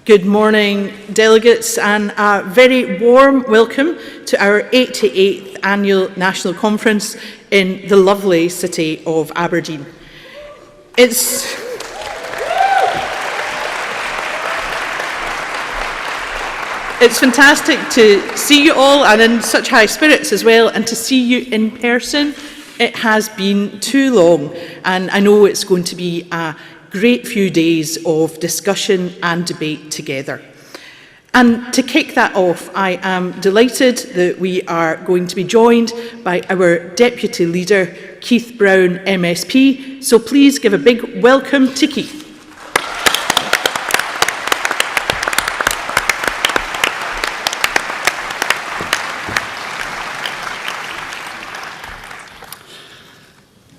Good morning, delegates, and a very warm welcome to our 88th Annual National Conference in the lovely city of Aberdeen. It's fantastic to see you all, and in such high spirits as well, and to see you in person. It has been too long, and I know it's going to be a great few days of discussion and debate together. And to kick that off, I am delighted that we are going to be joined by our Deputy Leader, Keith Brown, MSP. So please give a big welcome to Keith.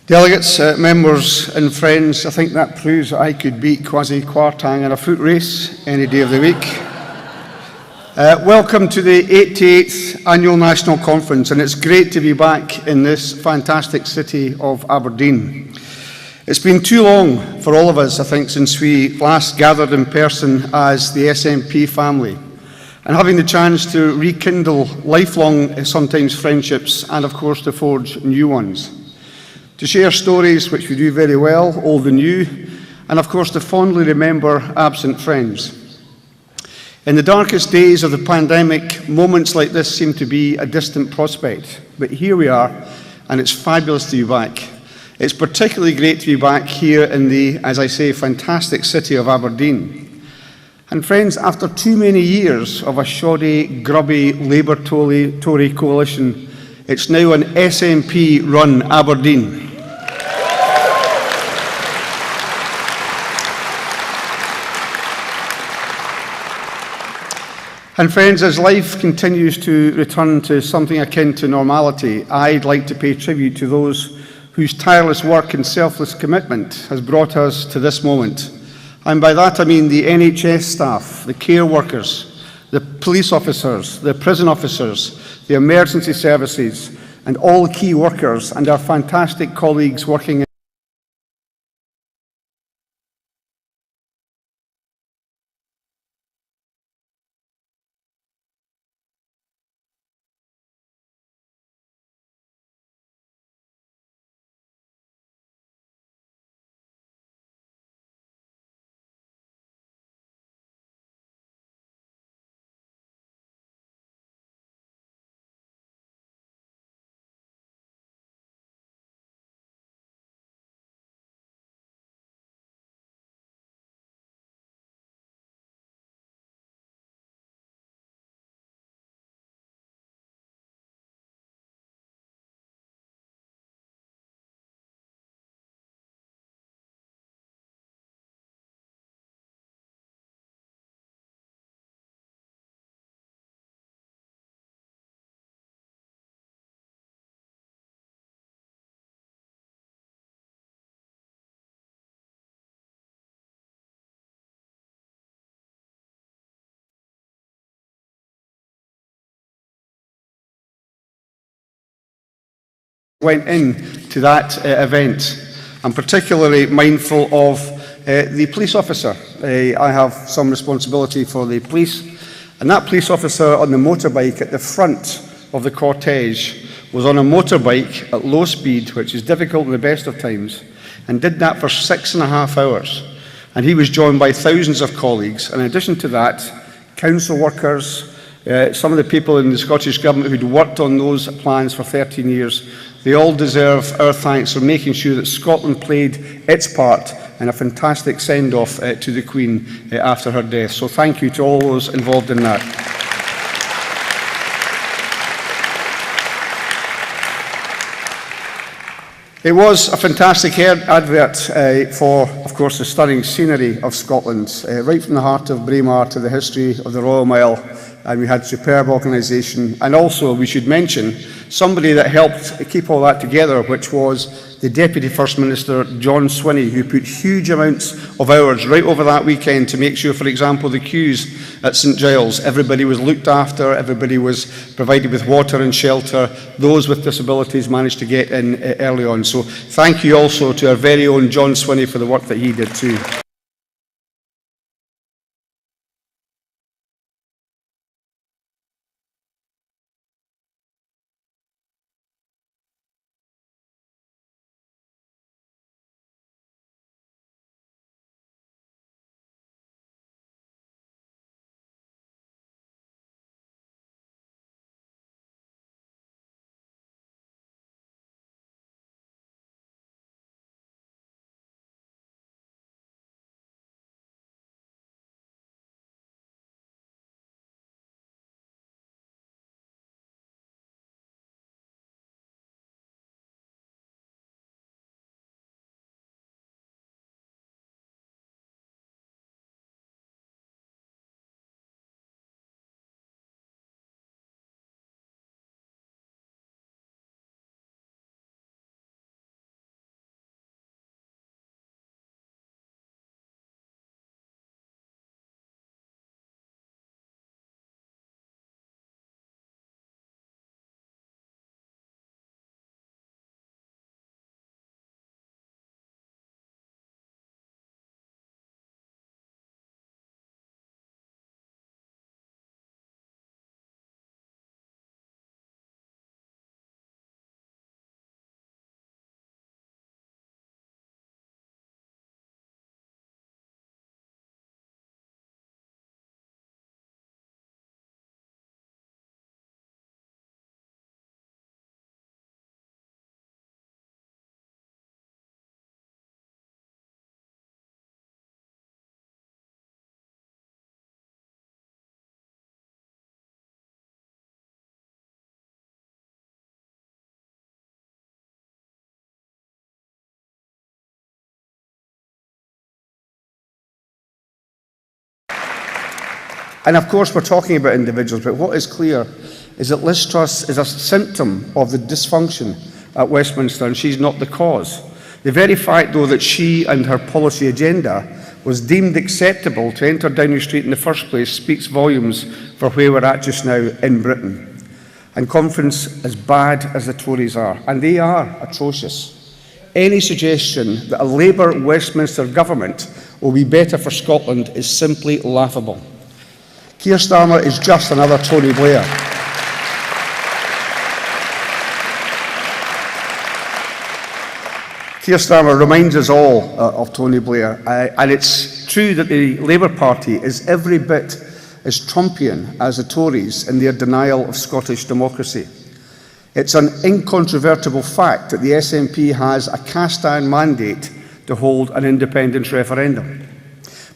Delegates, members and friends, I think that proves that I could beat Kwasi Kwarteng in a foot race any day of the week. Welcome to the 88th Annual National Conference, and it's great to be back in this fantastic city of Aberdeen. It's been too long for all of us, I think, since we last gathered in person as the SNP family, and having the chance to rekindle lifelong, sometimes friendships, and of course to forge new ones. To share stories, which we do very well, old and new, and of course to fondly remember absent friends. In the darkest days of the pandemic, moments like this seem to be a distant prospect, but here we are, and it's fabulous to be back. It's particularly great to be back here in the, as I say, fantastic city of Aberdeen. And friends, after too many years of a shoddy, grubby Labour-Tory coalition, it's now an SNP-run Aberdeen. And friends, as life continues to return to something akin to normality, I'd like to pay tribute to those whose tireless work and selfless commitment has brought us to this moment. And by that I mean the NHS staff, the care workers, the police officers, the prison officers, the emergency services, and all key workers and our fantastic colleagues working in went into that event. I'm particularly mindful of the police officer. I have some responsibility for the police, and that police officer on the motorbike at the front of the cortege was on a motorbike at low speed, which is difficult in the best of times, and did that for 6.5 hours. And he was joined by thousands of colleagues, and in addition to that, council workers, some of the people in the Scottish Government who'd worked on those plans for 13 years, they all deserve our thanks for making sure that Scotland played its part in a fantastic send-off to the Queen after her death. So thank you to all those involved in that. It was a fantastic advert for, of course, the stunning scenery of Scotland, right from the heart of Braemar to the history of the Royal Mile. And we had superb organisation, and also we should mention somebody that helped keep all that together, which was the Deputy First Minister, John Swinney, who put huge amounts of hours right over that weekend to make sure, for example, the queues at St Giles, everybody was looked after, everybody was provided with water and shelter, those with disabilities managed to get in early on. So thank you also to our very own John Swinney for the work that he did too. And of course, we're talking about individuals, but what is clear is that Liz Truss is a symptom of the dysfunction at Westminster, and she's not the cause. The very fact, though, that she and her policy agenda was deemed acceptable to enter Downing Street in the first place speaks volumes for where we're at just now in Britain. And conference, as bad as the Tories are, and they are atrocious, any suggestion that a Labour Westminster government will be better for Scotland is simply laughable. Keir Starmer is just another Tony Blair. Keir Starmer reminds us all of Tony Blair, and it's true that the Labour Party is every bit as Trumpian as the Tories in their denial of Scottish democracy. It's an incontrovertible fact that the SNP has a cast-iron mandate to hold an independence referendum.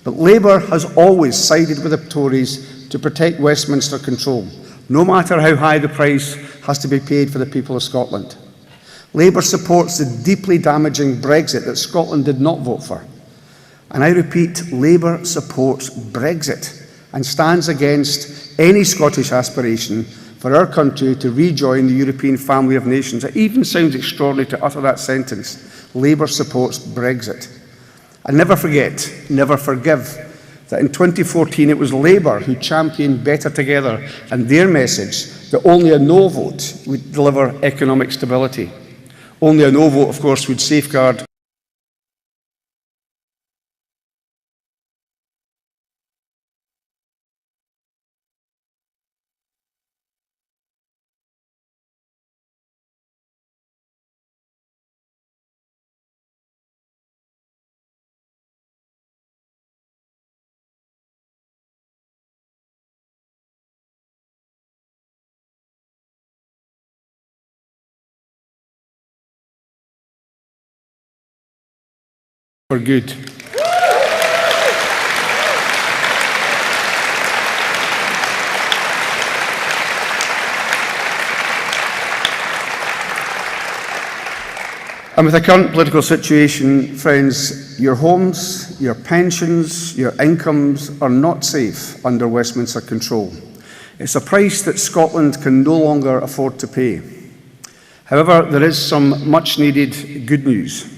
But Labour has always sided with the Tories to protect Westminster control, no matter how high the price has to be paid for the people of Scotland. Labour supports the deeply damaging Brexit that Scotland did not vote for. And I repeat, Labour supports Brexit and stands against any Scottish aspiration for our country to rejoin the European family of nations. It even sounds extraordinary to utter that sentence. Labour supports Brexit. And never forget, never forgive, that in 2014 it was Labour who championed Better Together and their message that only a no vote would deliver economic stability. Only a no vote, of course, would safeguard for good. And with the current political situation, friends, your homes, your pensions, your incomes are not safe under Westminster control. It's a price that Scotland can no longer afford to pay. However, there is some much needed good news.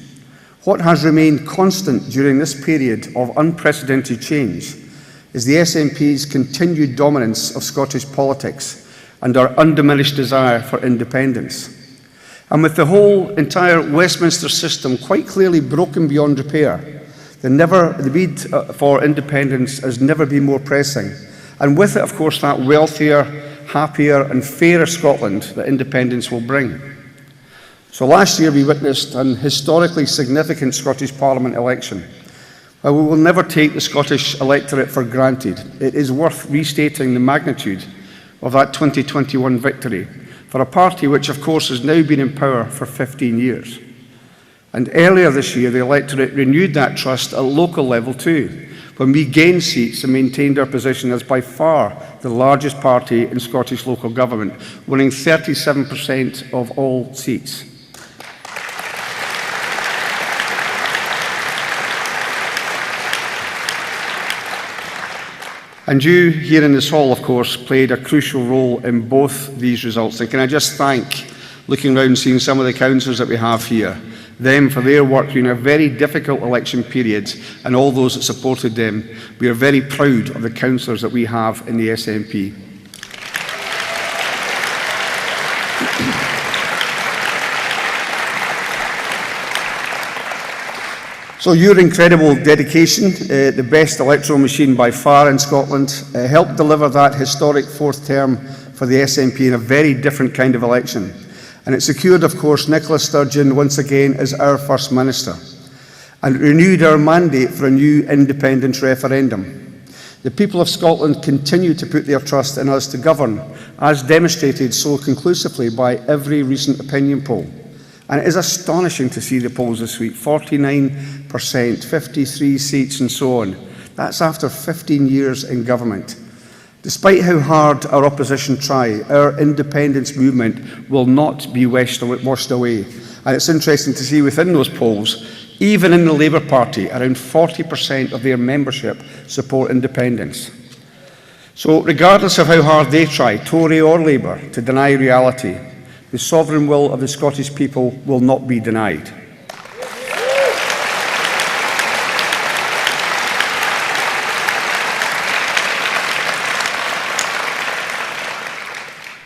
What has remained constant during this period of unprecedented change is the SNP's continued dominance of Scottish politics and our undiminished desire for independence. And with the whole entire Westminster system quite clearly broken beyond repair, the need for independence has never been more pressing. And with it, of course, that wealthier, happier and fairer Scotland that independence will bring. So last year we witnessed an historically significant Scottish Parliament election. While we will never take the Scottish electorate for granted, it is worth restating the magnitude of that 2021 victory for a party which, of course, has now been in power for 15 years. And earlier this year, the electorate renewed that trust at local level too, when we gained seats and maintained our position as by far the largest party in Scottish local government, winning 37% of all seats. And you here in this hall, of course, played a crucial role in both these results. And can I just thank, looking around and seeing some of the councillors that we have here, them for their work during a very difficult election period and all those that supported them. We are very proud of the councillors that we have in the SNP. So your incredible dedication, the best electoral machine by far in Scotland, helped deliver that historic fourth term for the SNP in a very different kind of election. And it secured, of course, Nicola Sturgeon once again as our First Minister. And it renewed our mandate for a new independence referendum. The people of Scotland continue to put their trust in us to govern, as demonstrated so conclusively by every recent opinion poll. And it is astonishing to see the polls this week, 49%, 53 seats and so on. That's after 15 years in government. Despite how hard our opposition try, our independence movement will not be washed away. And it's interesting to see within those polls, even in the Labour Party, around 40% of their membership support independence. So regardless of how hard they try, Tory or Labour, to deny reality, the sovereign will of the Scottish people will not be denied.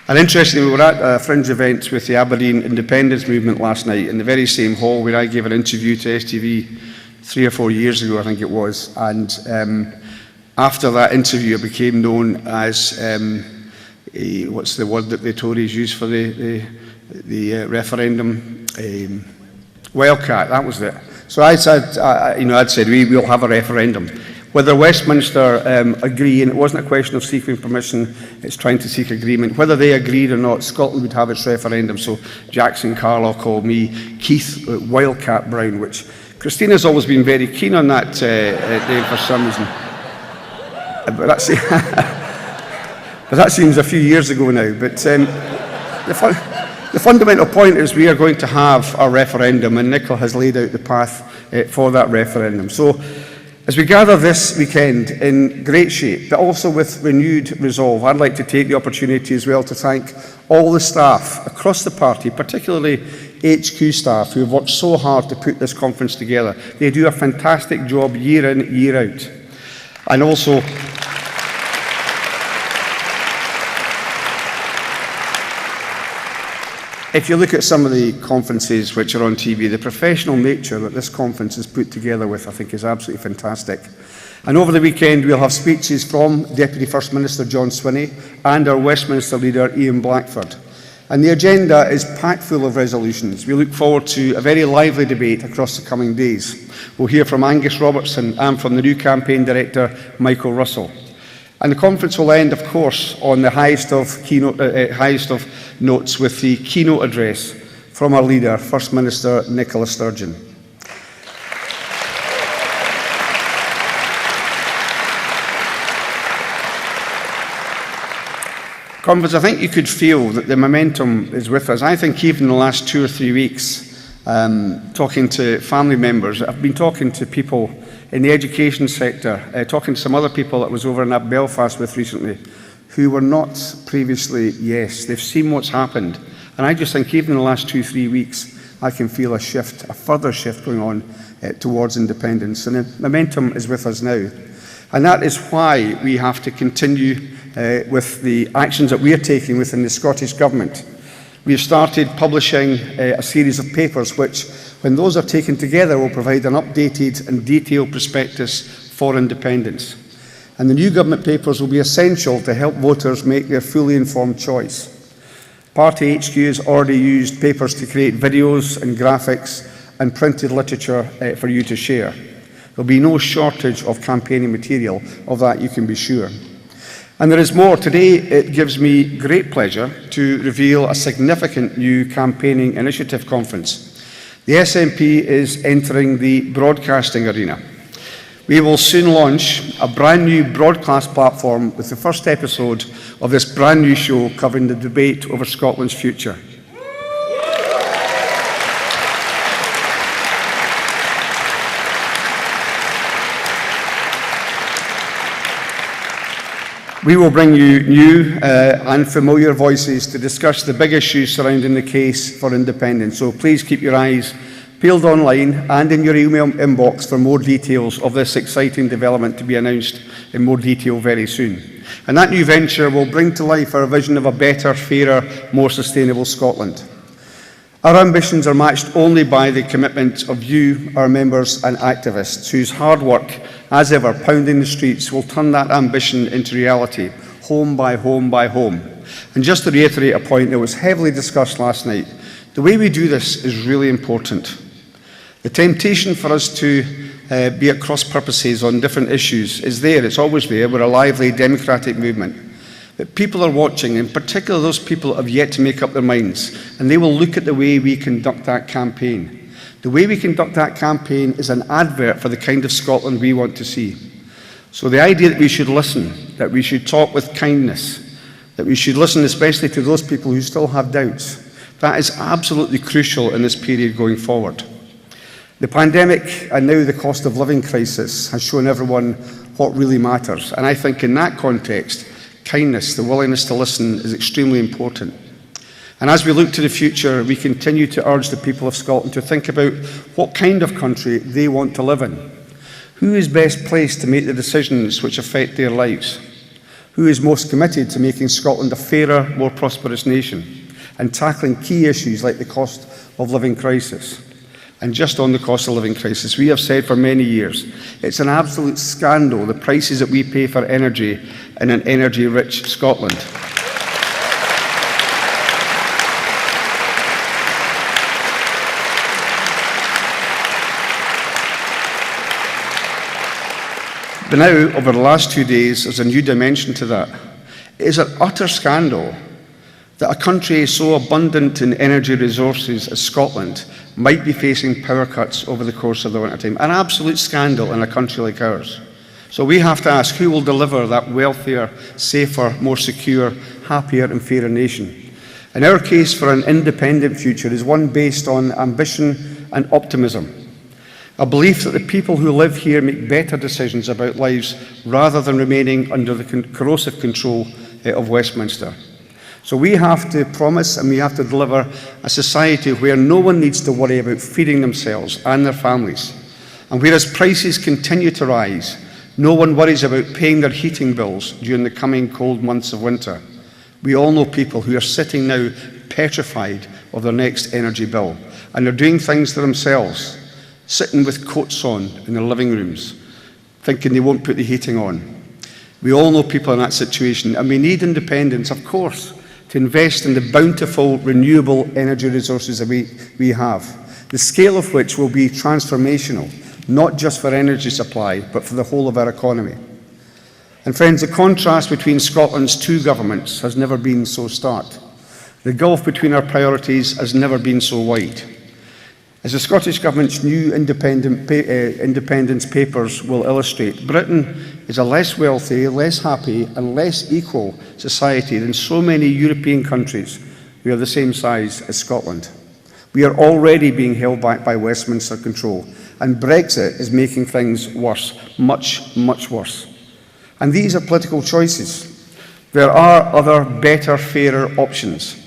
And interestingly, we were at a fringe event with the Aberdeen independence movement last night in the very same hall where I gave an interview to STV 3 or 4 years ago, I think it was. And after that interview, it became known as, what's the word that the Tories use for the referendum? Wildcat, that was it. So I said, I'd said we will have a referendum. Whether Westminster agree, and it wasn't a question of seeking permission, it's trying to seek agreement. Whether they agreed or not, Scotland would have its referendum. So Jackson Carlaw called me Keith Wildcat Brown, which Christina's always been very keen on that name for some reason. But that seems a few years ago now. But the fundamental point is we are going to have a referendum, and Nicola has laid out the path for that referendum. So as we gather this weekend in great shape, but also with renewed resolve, I'd like to take the opportunity as well to thank all the staff across the party, particularly HQ staff, who have worked so hard to put this conference together. They do a fantastic job year in, year out. And also, if you look at some of the conferences which are on TV, the professional nature that this conference is put together with, I think, is absolutely fantastic. And over the weekend, we'll have speeches from Deputy First Minister John Swinney and our Westminster leader, Ian Blackford. And the agenda is packed full of resolutions. We look forward to a very lively debate across the coming days. We'll hear from Angus Robertson and from the new campaign director, Michael Russell. And the conference will end, of course, on the highest of notes with the keynote address from our leader, First Minister Nicola Sturgeon. Conference, I think you could feel that the momentum is with us. I think even in the last 2 or 3 weeks, talking to family members, I've been talking to people in the education sector, talking to some other people that was over in Belfast with recently, who were not previously yes. They've seen what's happened. And I just think even in the last 2 or 3 weeks, I can feel a shift, a further shift going on towards independence. And the momentum is with us now. And that is why we have to continue with the actions that we are taking within the Scottish Government. We have started publishing a series of papers which, when those are taken together, will provide an updated and detailed prospectus for independence. And the new government papers will be essential to help voters make their fully informed choice. Party HQ has already used papers to create videos and graphics and printed literature for you to share. There'll be no shortage of campaigning material, of that you can be sure. And there is more. Today it gives me great pleasure to reveal a significant new campaigning initiative conference. The SNP is entering the broadcasting arena. We will soon launch a brand new broadcast platform with the first episode of this brand new show covering the debate over Scotland's future. We will bring you new and familiar voices to discuss the big issues surrounding the case for independence. So please keep your eyes peeled online and in your email inbox for more details of this exciting development to be announced in more detail very soon. And that new venture will bring to life our vision of a better, fairer, more sustainable Scotland. Our ambitions are matched only by the commitment of you, our members and activists, whose hard work, as ever, pounding the streets, will turn that ambition into reality, home by home by home. And just to reiterate a point that was heavily discussed last night, the way we do this is really important. The temptation for us to be at cross purposes on different issues is there, it's always there. We're a lively democratic movement. But people are watching, in particular those people that have yet to make up their minds, and they will look at the way we conduct that campaign. The way we conduct that campaign is an advert for the kind of Scotland we want to see. So the idea that we should listen, that we should talk with kindness, that we should listen especially to those people who still have doubts, that is absolutely crucial in this period going forward. The pandemic and now the cost of living crisis has shown everyone what really matters. And I think in that context, kindness, the willingness to listen is extremely important. And as we look to the future, we continue to urge the people of Scotland to think about what kind of country they want to live in. Who is best placed to make the decisions which affect their lives? Who is most committed to making Scotland a fairer, more prosperous nation and tackling key issues like the cost of living crisis? And just on the cost of living crisis, we have said for many years, it's an absolute scandal, the prices that we pay for energy in an energy-rich Scotland. But now, over the last 2 days, there's a new dimension to that. It is an utter scandal that a country so abundant in energy resources as Scotland might be facing power cuts over the course of the winter time. An absolute scandal in a country like ours. So we have to ask who will deliver that wealthier, safer, more secure, happier and fairer nation. And our case for an independent future is one based on ambition and optimism. A belief that the people who live here make better decisions about lives rather than remaining under the corrosive control of Westminster. So we have to promise and we have to deliver a society where no one needs to worry about feeding themselves and their families. And whereas prices continue to rise, no one worries about paying their heating bills during the coming cold months of winter. We all know people who are sitting now petrified of their next energy bill, and they're doing things to themselves, sitting with coats on in their living rooms, thinking they won't put the heating on. We all know people in that situation, and we need independence, of course, to invest in the bountiful renewable energy resources that we have, the scale of which will be transformational, not just for energy supply, but for the whole of our economy. And friends, the contrast between Scotland's two governments has never been so stark. The gulf between our priorities has never been so wide. As the Scottish Government's new independence papers will illustrate, Britain is a less wealthy, less happy and less equal society than so many European countries who are the same size as Scotland. We are already being held back by Westminster control, and Brexit is making things worse, much, much worse. And these are political choices. There are other, better, fairer options.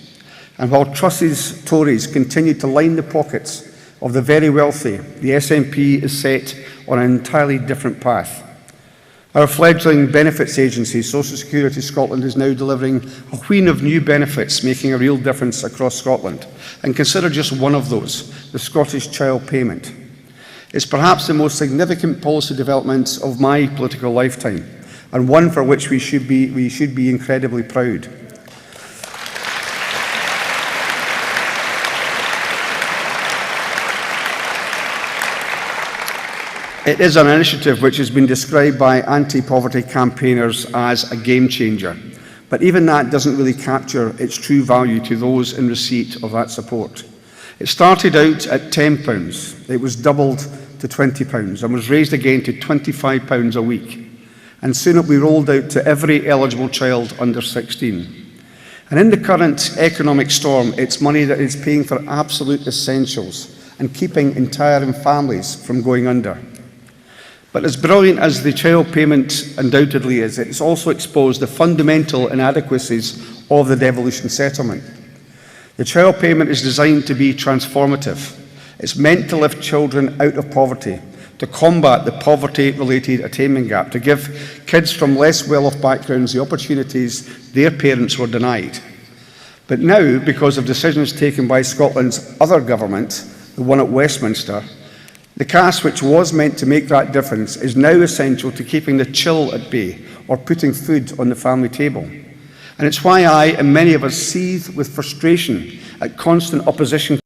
And while Truss's Tories continue to line the pockets of the very wealthy, the SNP is set on an entirely different path. Our fledgling benefits agency, Social Security Scotland, is now delivering a wheen of new benefits, making a real difference across Scotland. And consider just one of those, the Scottish Child Payment. It's perhaps the most significant policy development of my political lifetime, and one for which we should be incredibly proud. It is an initiative which has been described by anti-poverty campaigners as a game changer, but even that doesn't really capture its true value to those in receipt of that support. It started out at £10, it was doubled to £20 and was raised again to £25 a week, and soon it will be rolled out to every eligible child under 16. And in the current economic storm, it's money that is paying for absolute essentials and keeping entire families from going under. But as brilliant as the child payment undoubtedly is, it's also exposed the fundamental inadequacies of the devolution settlement. The child payment is designed to be transformative. It's meant to lift children out of poverty, to combat the poverty-related attainment gap, to give kids from less well-off backgrounds the opportunities their parents were denied. But now, because of decisions taken by Scotland's other government, the one at Westminster, the cash which was meant to make that difference is now essential to keeping the chill at bay or putting food on the family table. And it's why I and many of us seethe with frustration at constant opposition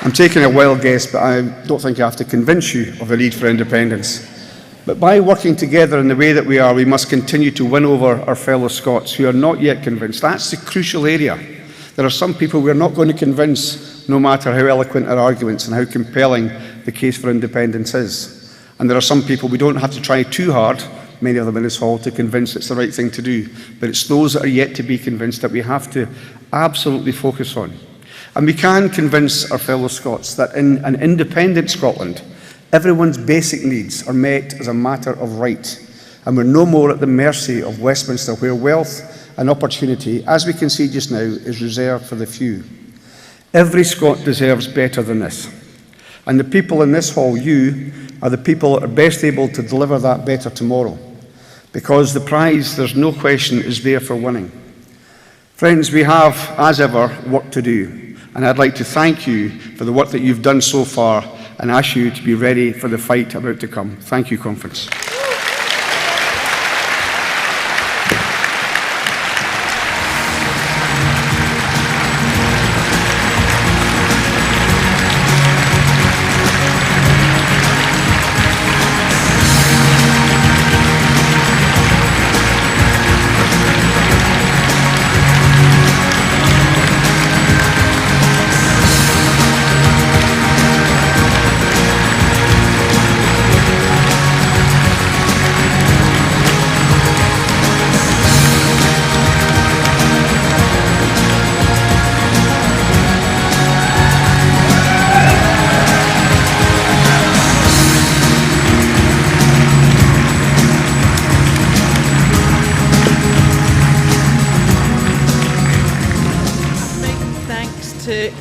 I'm taking a wild guess, but I don't think I have to convince you of the need for independence. But by working together in the way that we are, we must continue to win over our fellow Scots who are not yet convinced. That's the crucial area. There are some people we're not going to convince, no matter how eloquent our arguments and how compelling the case for independence is. And there are some people we don't have to try too hard, many of them in this hall, to convince it's the right thing to do. But it's those that are yet to be convinced that we have to absolutely focus on. And we can convince our fellow Scots that in an independent Scotland, everyone's basic needs are met as a matter of right. And we're no more at the mercy of Westminster, where wealth and opportunity, as we can see just now, is reserved for the few. Every Scot deserves better than this. And the people in this hall, you, are the people that are best able to deliver that better tomorrow. Because the prize, there's no question, is there for winning. Friends, we have, as ever, work to do. And I'd like to thank you for the work that you've done so far and ask you to be ready for the fight about to come. Thank you, Conference.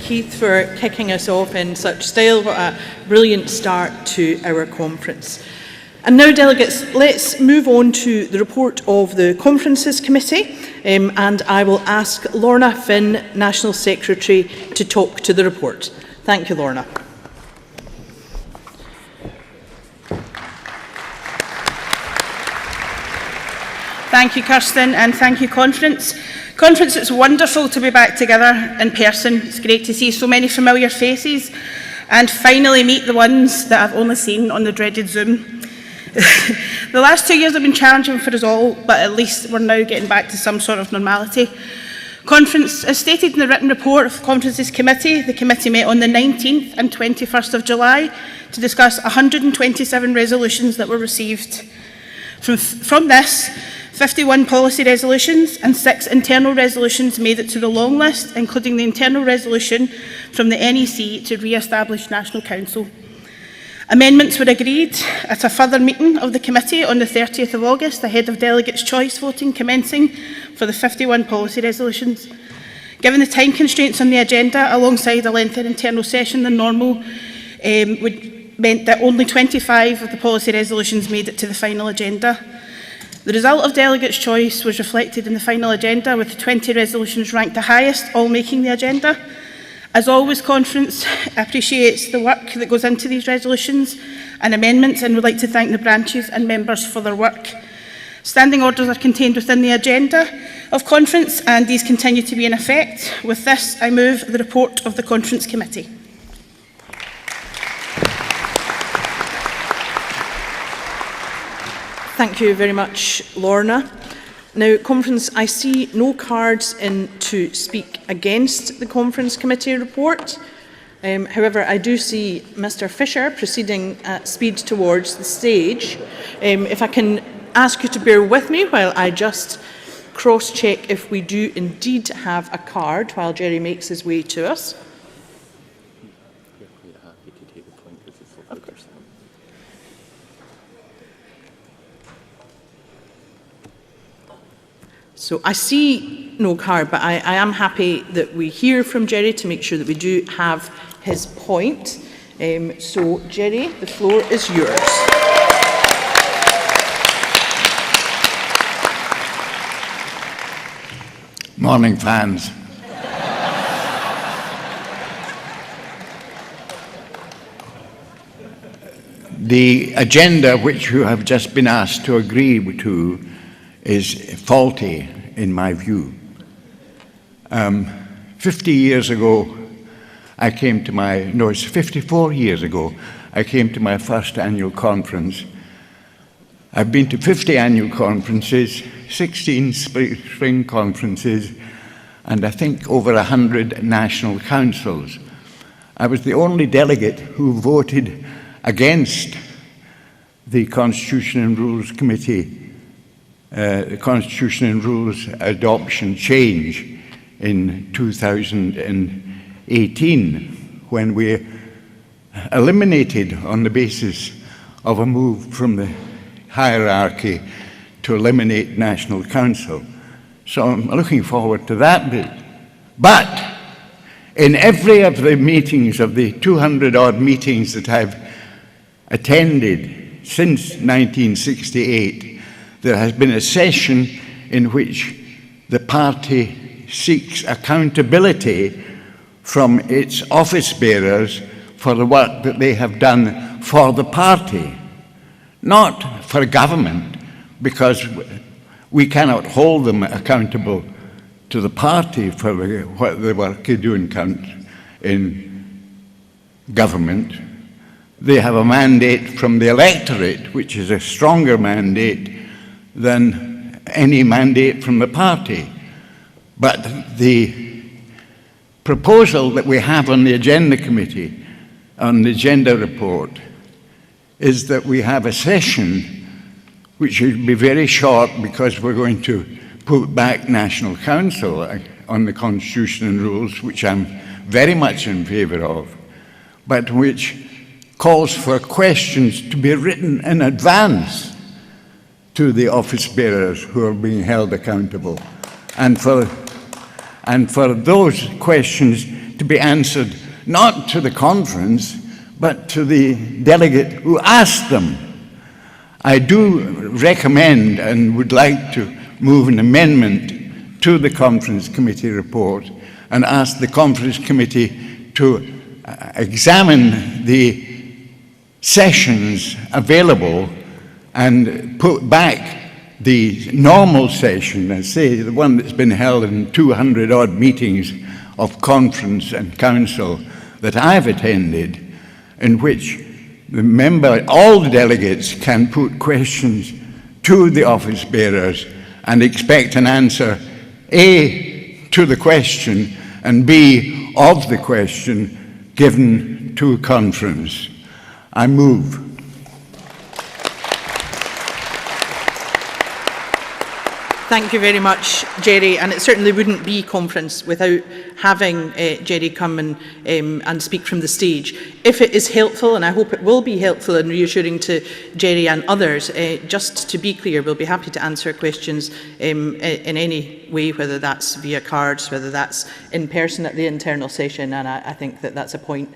Keith for kicking us off in such style. What a brilliant start to our conference. And now, delegates, let's move on to the report of the Conferences Committee, and I will ask Lorna Finn, National Secretary, to talk to the report. Thank you, Lorna. Thank you, Kirsten, and thank you, Conference. Conference, it's wonderful to be back together in person. It's great to see so many familiar faces and finally meet the ones that I've only seen on the dreaded Zoom. The last 2 years have been challenging for us all, but at least we're now getting back to some sort of normality. Conference, as stated in the written report of the Conferences Committee, the committee met on the 19th and 21st of July to discuss 127 resolutions that were received. From this, 51 policy resolutions and 6 internal resolutions made it to the long list, including the internal resolution from the NEC to re-establish National Council. Amendments were agreed at a further meeting of the committee on the 30th of August, ahead of delegates' choice voting commencing for the 51 policy resolutions. Given the time constraints on the agenda, alongside a lengthier internal session than normal, meant that only 25 of the policy resolutions made it to the final agenda. The result of delegates' choice was reflected in the final agenda, with the 20 resolutions ranked the highest, all making the agenda. As always, Conference appreciates the work that goes into these resolutions and amendments, and would like to thank the branches and members for their work. Standing orders are contained within the agenda of Conference, and these continue to be in effect. With this, I move the report of the Conference Committee. Thank you very much, Lorna. Now, Conference, I see no cards in to speak against the Conference Committee report. However, I do see Mr. Fisher proceeding at speed towards the stage. If I can ask you to bear with me while I just cross-check if we do indeed have a card while Jerry makes his way to us. So I see no card, but I am happy that we hear from Jerry to make sure that we do have his point. So, Jerry, the floor is yours. Morning, fans. The agenda which you have just been asked to agree to is faulty in my view. 50 years ago, I came to it's 54 years ago, I came to my first annual conference. I've been to 50 annual conferences, 16 spring conferences, and I think over 100 national councils. I was the only delegate who voted against the Constitution and Rules Committee, the Constitution and Rules adoption change in 2018, when we eliminated, on the basis of a move from the hierarchy, to eliminate National Council. So I'm looking forward to that bit. But in every of the meetings, of the 200-odd meetings that I've attended since 1968, there has been a session in which the party seeks accountability from its office bearers for the work that they have done for the party, not for government, because we cannot hold them accountable to the party for what the work they do in government. They have a mandate from the electorate, which is a stronger mandate than any mandate from the party. But the proposal that we have on the Agenda Committee, on the Agenda Report, is that we have a session which should be very short, because we're going to put back National Council on the Constitution and Rules, which I'm very much in favour of, but which calls for questions to be written in advance to the office bearers who are being held accountable, and for those questions to be answered not to the conference, but to the delegate who asked them. I do recommend and would like to move an amendment to the Conference Committee report and ask the Conference Committee to examine the sessions available and put back the normal session, I say, the one that's been held in 200-odd meetings of conference and council that I've attended, in which all the delegates can put questions to the office bearers and expect an answer, A, to the question, and B, of the question given to conference. I move. Thank you very much, Jerry, and it certainly wouldn't be conference without having Jerry come and speak from the stage. If it is helpful, and I hope it will be helpful and reassuring to Jerry and others, just to be clear, we'll be happy to answer questions in any way, whether that's via cards, whether that's in person at the internal session, and I think that that's a point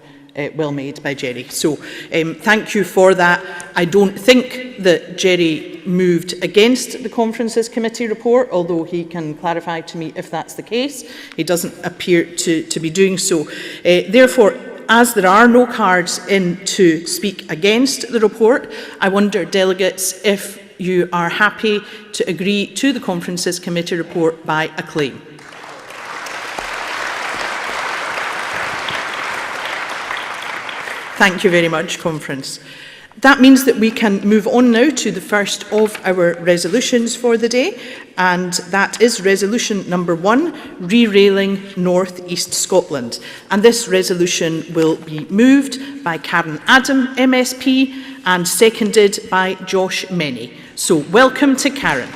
well made by Jerry. So thank you for that. I don't think that Jerry moved against the Conferences Committee report, although he can clarify to me if that's the case. He doesn't appear to be doing so. Therefore, as there are no cards in to speak against the report, I wonder, delegates, if you are happy to agree to the Conferences Committee report by acclaim. Thank you very much, Conference. That means that we can move on now to the first of our resolutions for the day, and that is resolution number 1, re-railing North East Scotland. And this resolution will be moved by Karen Adam, MSP, and seconded by Josh Menny. So welcome to Karen.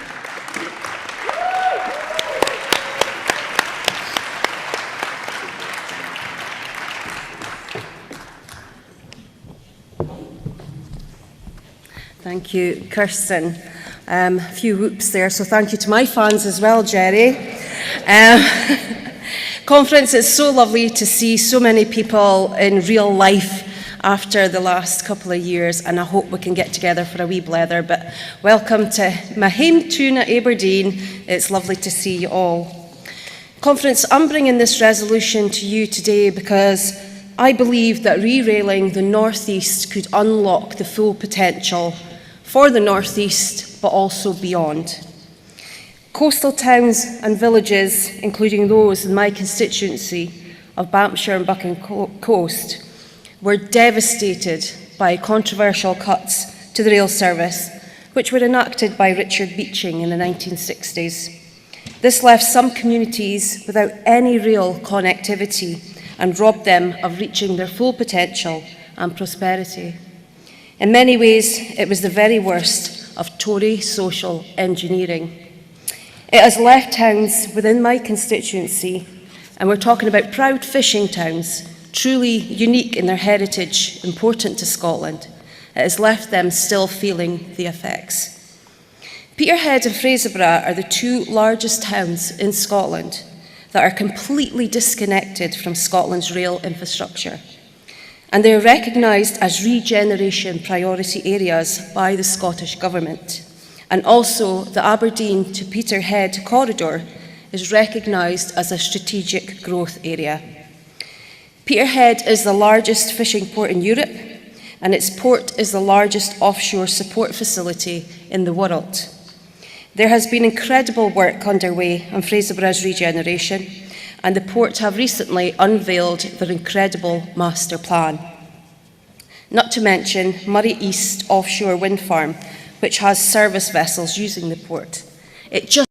Thank you, Kirsten. A few whoops there, so thank you to my fans as well, Jerry. Conference, it's so lovely to see so many people in real life after the last couple of years, and I hope we can get together for a wee blether. But welcome to my home tune at Aberdeen. It's lovely to see you all. Conference, I'm bringing this resolution to you today because I believe that re-railing the North East could unlock the full potential for the North East, but also beyond. Coastal towns and villages, including those in my constituency, of Banffshire and Buchan Coast were devastated by controversial cuts to the rail service, which were enacted by Richard Beeching in the 1960s. This left some communities without any rail connectivity and robbed them of reaching their full potential and prosperity. In many ways, it was the very worst of Tory social engineering. It has left towns within my constituency, and we're talking about proud fishing towns, truly unique in their heritage, important to Scotland. It has left them still feeling the effects. Peterhead and Fraserburgh are the two largest towns in Scotland that are completely disconnected from Scotland's rail infrastructure. And they are recognised as regeneration priority areas by the Scottish Government. And also the Aberdeen to Peterhead corridor is recognised as a strategic growth area. Peterhead is the largest fishing port in Europe, and its port is the largest offshore support facility in the world. There has been incredible work underway on Fraserburgh's regeneration, and the port have recently unveiled their incredible master plan. Not to mention Murray East offshore wind farm, which has service vessels using the port. It just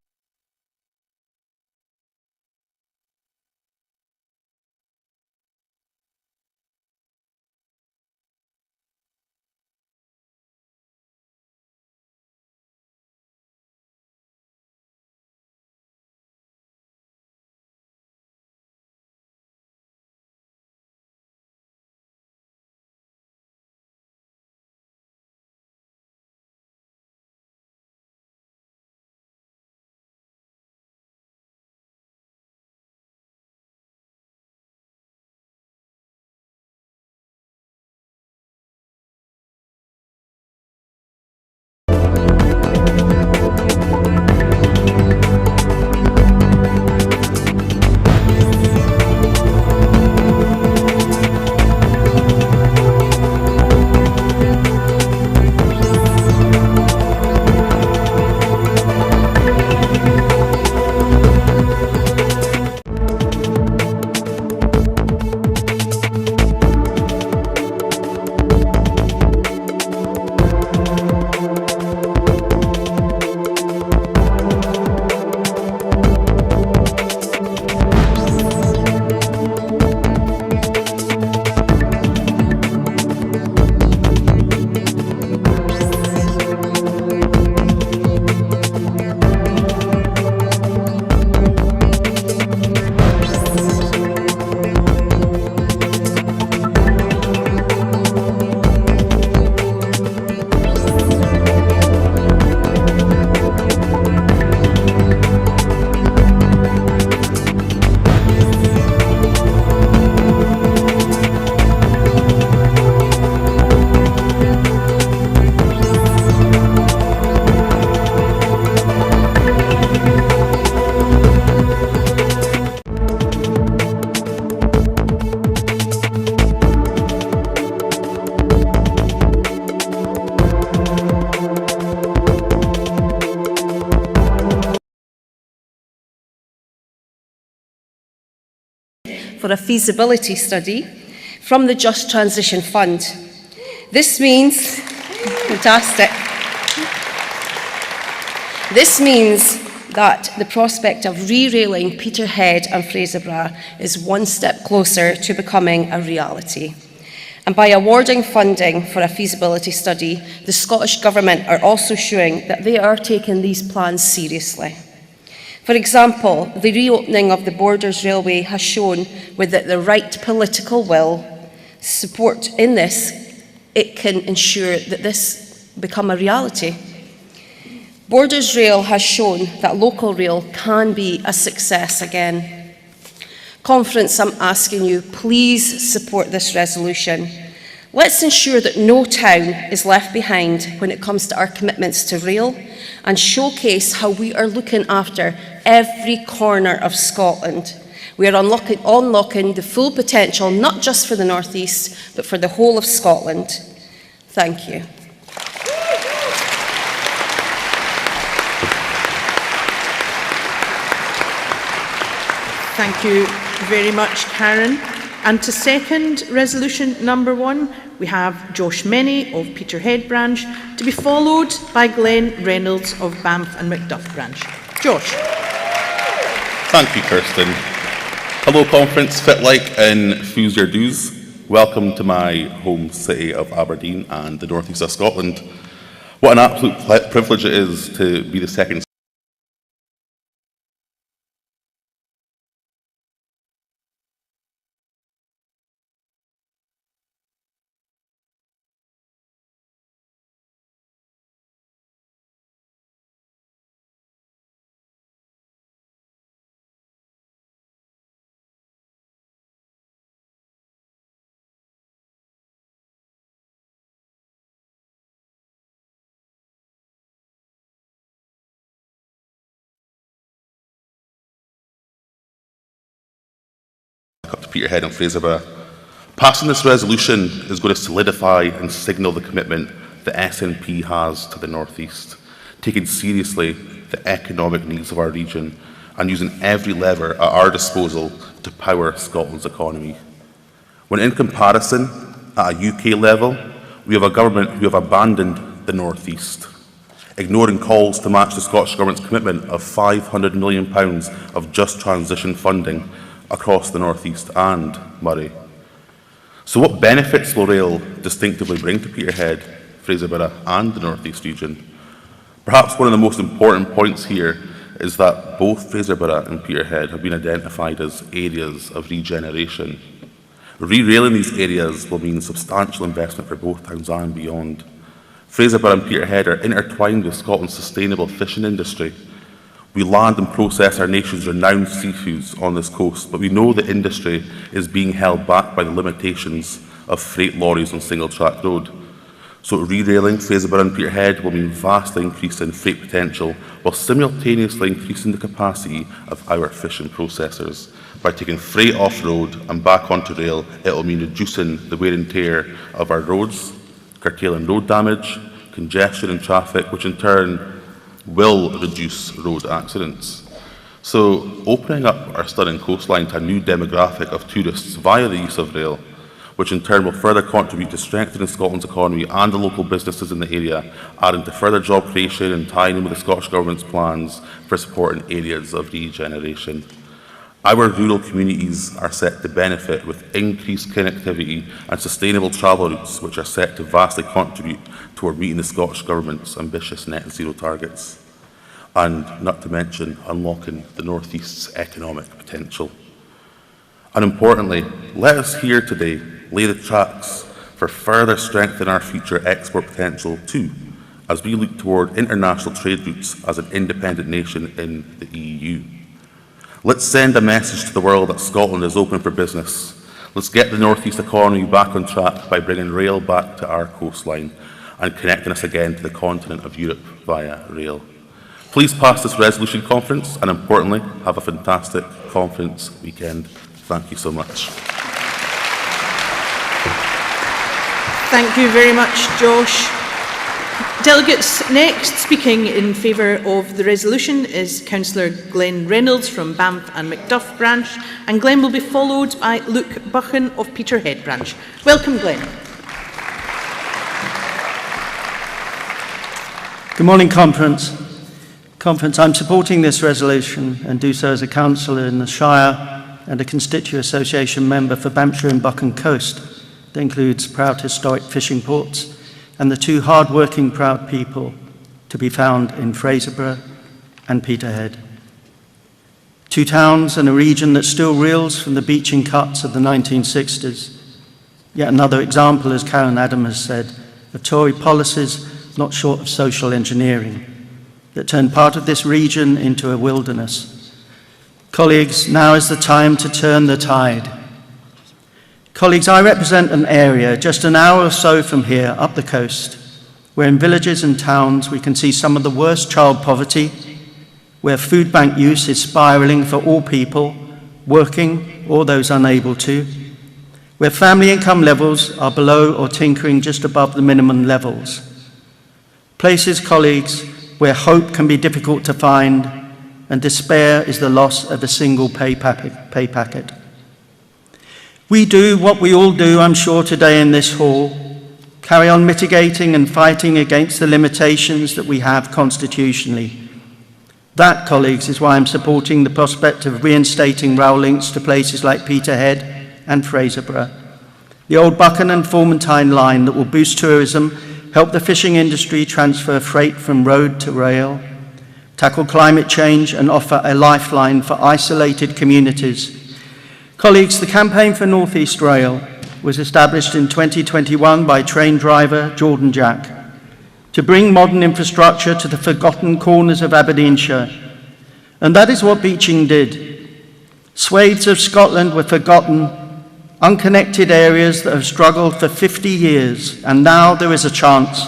for a feasibility study from the Just Transition Fund. This means, fantastic. This means that the prospect of re-railing Peterhead and Fraserburgh is one step closer to becoming a reality. And by awarding funding for a feasibility study, the Scottish Government are also showing that they are taking these plans seriously. For example, the reopening of the Borders Railway has shown with the right political will, support in this, it can ensure that this become a reality. Borders Rail has shown that local rail can be a success again. Conference, I'm asking you, please support this resolution. Let's ensure that no town is left behind when it comes to our commitments to rail, and showcase how we are looking after every corner of Scotland. We are unlocking the full potential, not just for the North East, but for the whole of Scotland. Thank you. Thank you very much, Karen. And to second resolution number 1, we have Josh Meny of Peterhead branch, to be followed by Glenn Reynolds of Banff and Macduff branch. Josh. Thank you, Kirsten. Hello, conference, fit like and fuse your dues. Welcome to my home city of Aberdeen and the north east of Scotland. What an absolute privilege it is to be the second up to Peterhead and Fraserburgh. Passing this resolution is going to solidify and signal the commitment the SNP has to the North East, taking seriously the economic needs of our region and using every lever at our disposal to power Scotland's economy. When in comparison, at a UK level, we have a government who have abandoned the North East, ignoring calls to match the Scottish Government's commitment of £500 million of just transition funding across the North East and Moray. So what benefits will rail distinctively bring to Peterhead, Fraserburgh and the North East region? Perhaps one of the most important points here is that both Fraserburgh and Peterhead have been identified as areas of regeneration. Re-railing these areas will mean substantial investment for both towns and beyond. Fraserburgh and Peterhead are intertwined with Scotland's sustainable fishing industry. We land and process our nation's renowned seafoods on this coast, but we know the industry is being held back by the limitations of freight lorries on single-track road. So re-railing Fraserburgh and Peterhead will mean vastly increasing freight potential while simultaneously increasing the capacity of our fishing processors. By taking freight off-road and back onto rail, it will mean reducing the wear and tear of our roads, curtailing road damage, congestion and traffic, which in turn will reduce road accidents. So opening up our stunning coastline to a new demographic of tourists via the use of rail, which in turn will further contribute to strengthening Scotland's economy and the local businesses in the area, adding to further job creation and tying in with the Scottish Government's plans for supporting areas of regeneration. Our rural communities are set to benefit with increased connectivity and sustainable travel routes, which are set to vastly contribute toward meeting the Scottish Government's ambitious net zero targets, and not to mention unlocking the North East's economic potential. And importantly, let us here today lay the tracks for further strengthening our future export potential too, as we look toward international trade routes as an independent nation in the EU. Let's send a message to the world that Scotland is open for business. Let's get the North East economy back on track by bringing rail back to our coastline and connecting us again to the continent of Europe via rail. Please pass this resolution, conference, and importantly, have a fantastic conference weekend. Thank you so much. Thank you very much, Josh. Delegates, next speaking in favour of the resolution is Councillor Glenn Reynolds from Banff and Macduff branch, and Glenn will be followed by Luke Buchan of Peterhead branch. Welcome, Glenn. Good morning, Conference. I'm supporting this resolution and do so as a councillor in the Shire and a constituent association member for Banffshire and Buchan Coast that includes proud historic fishing ports and the two hard-working proud people to be found in Fraserburgh and Peterhead. Two towns and a region that still reels from the beaching cuts of the 1960s. Yet another example, as Karen Adam has said, of Tory policies not short of social engineering that turned part of this region into a wilderness. Colleagues, now is the time to turn the tide. Colleagues, I represent an area just an hour or so from here up the coast, where in villages and towns we can see some of the worst child poverty, where food bank use is spiralling for all people, working or those unable to, where family income levels are below or tinkering just above the minimum levels. Places, colleagues, where hope can be difficult to find and despair is the loss of a single pay packet. We do what we all do, I'm sure, today in this hall, carry on mitigating and fighting against the limitations that we have constitutionally. That, colleagues, is why I'm supporting the prospect of reinstating rail links to places like Peterhead and Fraserburgh. The old Buchan and Formentine line that will boost tourism, help the fishing industry transfer freight from road to rail, tackle climate change and offer a lifeline for isolated communities. Colleagues, the Campaign for North East Rail was established in 2021 by train driver Jordan Jack to bring modern infrastructure to the forgotten corners of Aberdeenshire. And that is what Beeching did. Swathes of Scotland were forgotten, unconnected areas that have struggled for 50 years, and now there is a chance.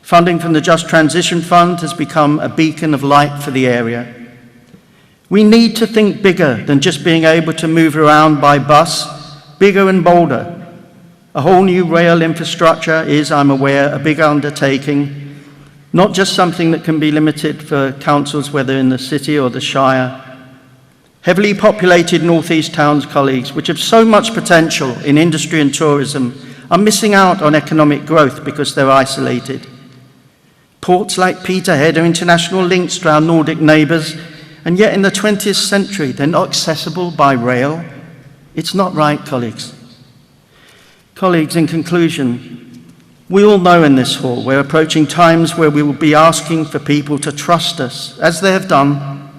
Funding from the Just Transition Fund has become a beacon of light for the area. We need to think bigger than just being able to move around by bus, bigger and bolder. A whole new rail infrastructure is, I'm aware, a big undertaking, not just something that can be limited for councils, whether in the city or the Shire. Heavily populated northeast towns, colleagues, which have so much potential in industry and tourism, are missing out on economic growth because they're isolated. Ports like Peterhead are international links to our Nordic neighbours, and yet in the 20th century they're not accessible by rail. It's not right, colleagues. Colleagues, in conclusion, we all know in this hall we're approaching times where we will be asking for people to trust us, as they have done,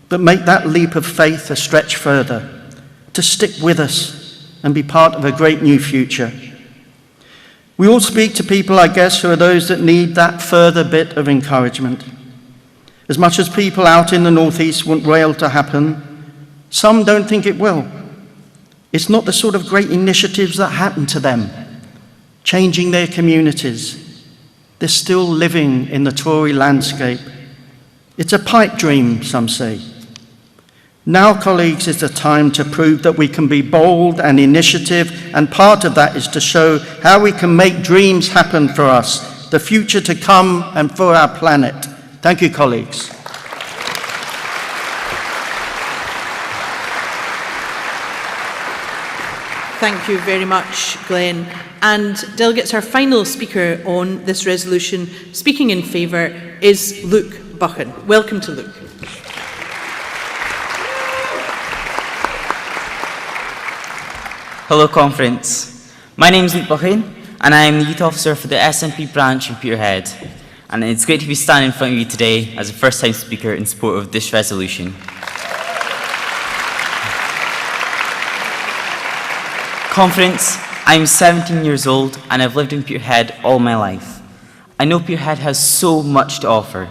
but make that leap of faith a stretch further, to stick with us and be part of a great new future. We all speak to people, I guess, who are those that need that further bit of encouragement. As much as people out in the northeast want rail to happen, some don't think it will. It's not the sort of great initiatives that happen to them, changing their communities. They're still living in the Tory landscape. It's a pipe dream, some say. Now, colleagues, is the time to prove that we can be bold and initiative, and part of that is to show how we can make dreams happen for us, the future to come and for our planet. Thank you, colleagues. Thank you very much, Glenn. And delegates, our final speaker on this resolution, speaking in favour, is Luke Buchan. Welcome to Luke. Hello, Conference. My name is Luke Buchan, and I am the Youth Officer for the SNP branch in Peterhead. And it's great to be standing in front of you today as a first-time speaker in support of this resolution. Conference, I'm 17 years old and I've lived in Peterhead all my life. I know Peterhead has so much to offer.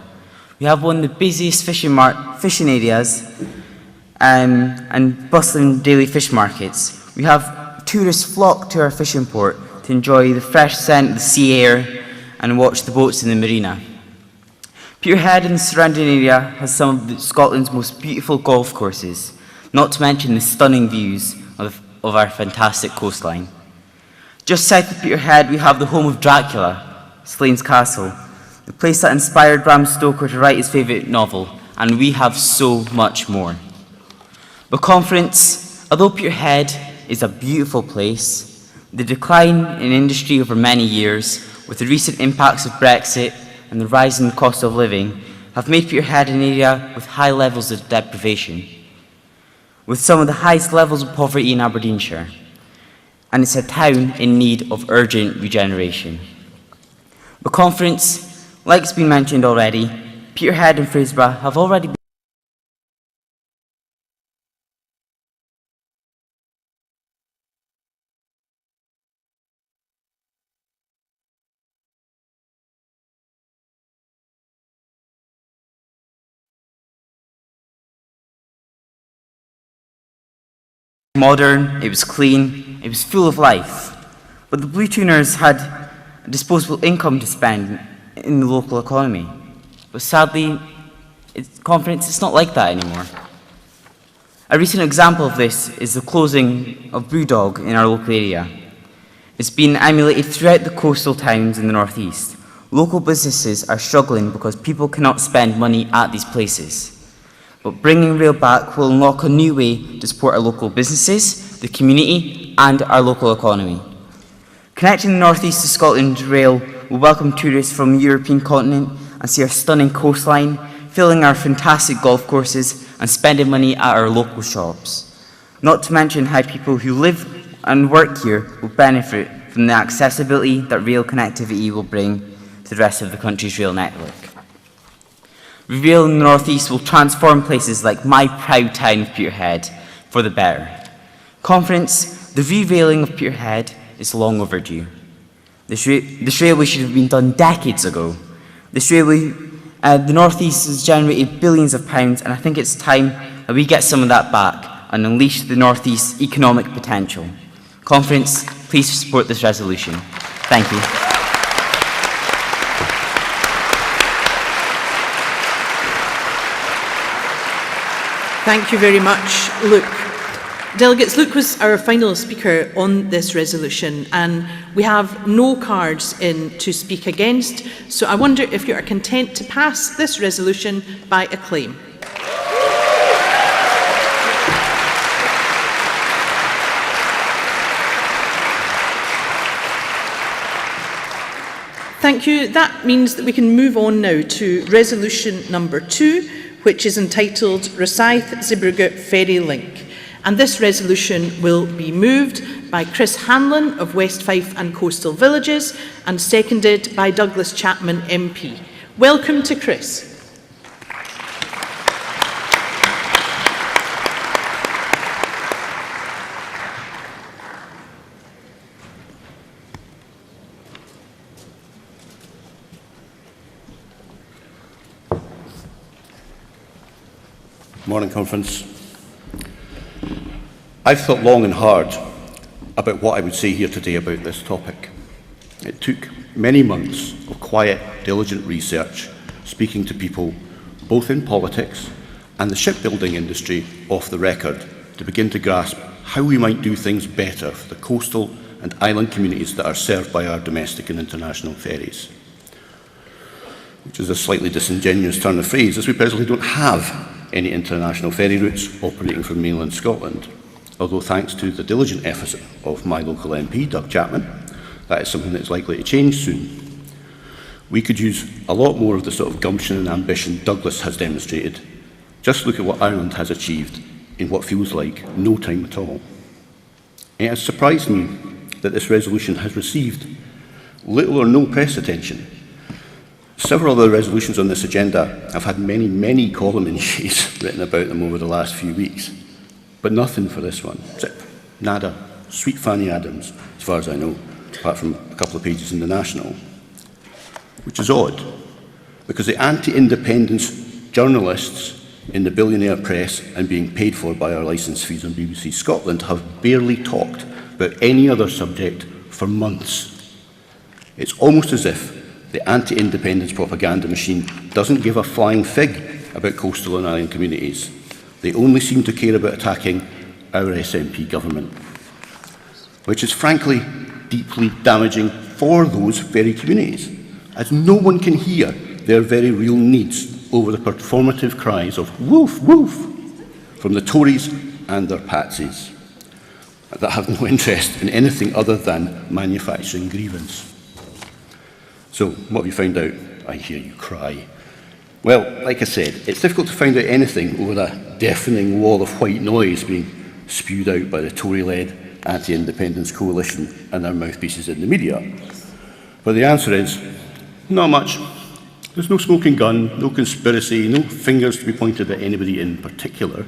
We have one of the busiest fishing areas and bustling daily fish markets. We have tourists flock to our fishing port to enjoy the fresh scent of the sea air and watch the boats in the marina. Peterhead and the surrounding area has some of Scotland's most beautiful golf courses, not to mention the stunning views of our fantastic coastline. Just south of Peterhead, we have the home of Dracula, Slains Castle, the place that inspired Bram Stoker to write his favourite novel, and we have so much more. But Conference, although Peterhead is a beautiful place, the decline in industry over many years, with the recent impacts of Brexit and the rising cost of living, have made Peterhead an area with high levels of deprivation, with some of the highest levels of poverty in Aberdeenshire, and it's a town in need of urgent regeneration. The Conference, like it's been mentioned already, Peterhead and Fraserburgh have already been modern, it was clean, it was full of life. But the Blue Tuners had a disposable income to spend in the local economy. But sadly, Conference, it's not like that anymore. A recent example of this is the closing of Brewdog in our local area. It's been emulated throughout the coastal towns in the northeast. Local businesses are struggling because people cannot spend money at these places. But bringing rail back will unlock a new way to support our local businesses, the community, and our local economy. Connecting the North East to Scotland Rail will welcome tourists from the European continent and see our stunning coastline, filling our fantastic golf courses and spending money at our local shops. Not to mention how people who live and work here will benefit from the accessibility that rail connectivity will bring to the rest of the country's rail network. Rail in the North East will transform places like my proud town of Peterhead for the better. Confidence, the re-railing of Peterhead is long overdue. This railway should have been done decades ago. This railway, the North East has generated billions of pounds, and I think it's time that we get some of that back and unleash the North East's economic potential. Confidence, please support this resolution. Thank you. Thank you very much, Luke. Delegates, Luke was our final speaker on this resolution, and we have no cards in to speak against, so I wonder if you are content to pass this resolution by acclaim. Thank you. That means that we can move on now to resolution number 2, which is entitled Rosyth-Zeebrugge Ferry Link. And this resolution will be moved by Chris Hanlon of West Fife and Coastal Villages and seconded by Douglas Chapman MP. Welcome to Chris. Morning, Conference. I've thought long and hard about what I would say here today about this topic. It took many months of quiet, diligent research, speaking to people both in politics and the shipbuilding industry off the record to begin to grasp how we might do things better for the coastal and island communities that are served by our domestic and international ferries. Which is a slightly disingenuous turn of phrase, as we presently don't have any international ferry routes operating from mainland Scotland. Although thanks to the diligent efforts of my local MP, Doug Chapman, that is something that is likely to change soon. We could use a lot more of the sort of gumption and ambition Douglas has demonstrated. Just look at what Ireland has achieved in what feels like no time at all. It has surprised me that this resolution has received little or no press attention. Several other resolutions on this agenda have had many, many column inches written about them over the last few weeks, but nothing for this one. Zip, nada, sweet Fanny Adams, as far as I know, apart from a couple of pages in the National. Which is odd, because the anti-independence journalists in the billionaire press and being paid for by our licence fees on BBC Scotland have barely talked about any other subject for months. It's almost as if the anti-independence propaganda machine doesn't give a flying fig about coastal and island communities. They only seem to care about attacking our SNP government, which is frankly deeply damaging for those very communities, as no one can hear their very real needs over the performative cries of woof, woof from the Tories and their patsies that have no interest in anything other than manufacturing grievance. So, what have you found out? I hear you cry. Well, like I said, it's difficult to find out anything over a deafening wall of white noise being spewed out by the Tory-led anti-independence coalition and their mouthpieces in the media. But the answer is, not much. There's no smoking gun, no conspiracy, no fingers to be pointed at anybody in particular.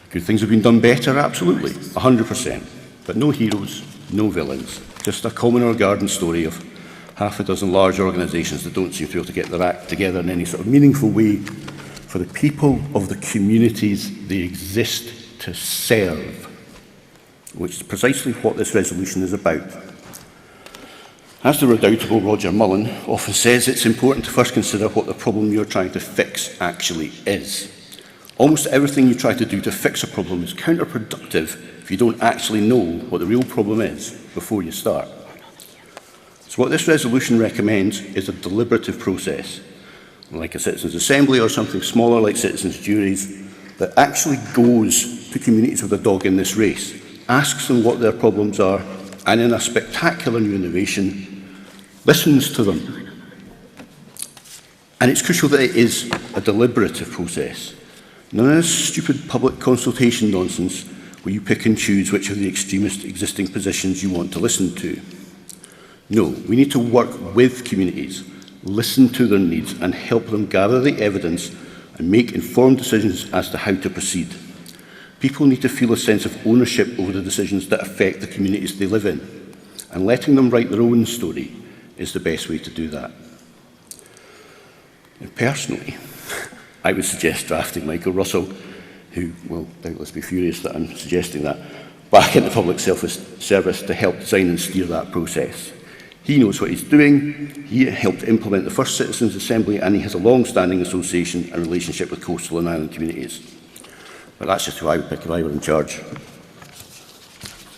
Could things have been done better? Absolutely, 100%. But no heroes, no villains. Just a common or garden story of half a dozen large organisations that don't seem to be able to get their act together in any sort of meaningful way for the people of the communities they exist to serve, which is precisely what this resolution is about. As the redoubtable Roger Mullen often says, it's important to first consider what the problem you're trying to fix actually is. Almost everything you try to do to fix a problem is counterproductive if you don't actually know what the real problem is before you start. So what this resolution recommends is a deliberative process, like a citizens' assembly or something smaller like citizens' juries, that actually goes to communities with a dog in this race asks them what their problems are, and in a spectacular new innovation, listens to them. And it's crucial that it is a deliberative process. None of this stupid public consultation nonsense where you pick and choose which of the extremist existing positions you want to listen to. No, we need to work with communities, listen to their needs, and help them gather the evidence and make informed decisions as to how to proceed. People need to feel a sense of ownership over the decisions that affect the communities they live in, and letting them write their own story is the best way to do that. And personally, I would suggest drafting Michael Russell, who will doubtless be furious that I'm suggesting that, back into public service to help design and steer that process. He knows what he's doing, he helped implement the first Citizens' Assembly, and he has a long-standing association and relationship with coastal and island communities. But that's just who I would pick if I were in charge.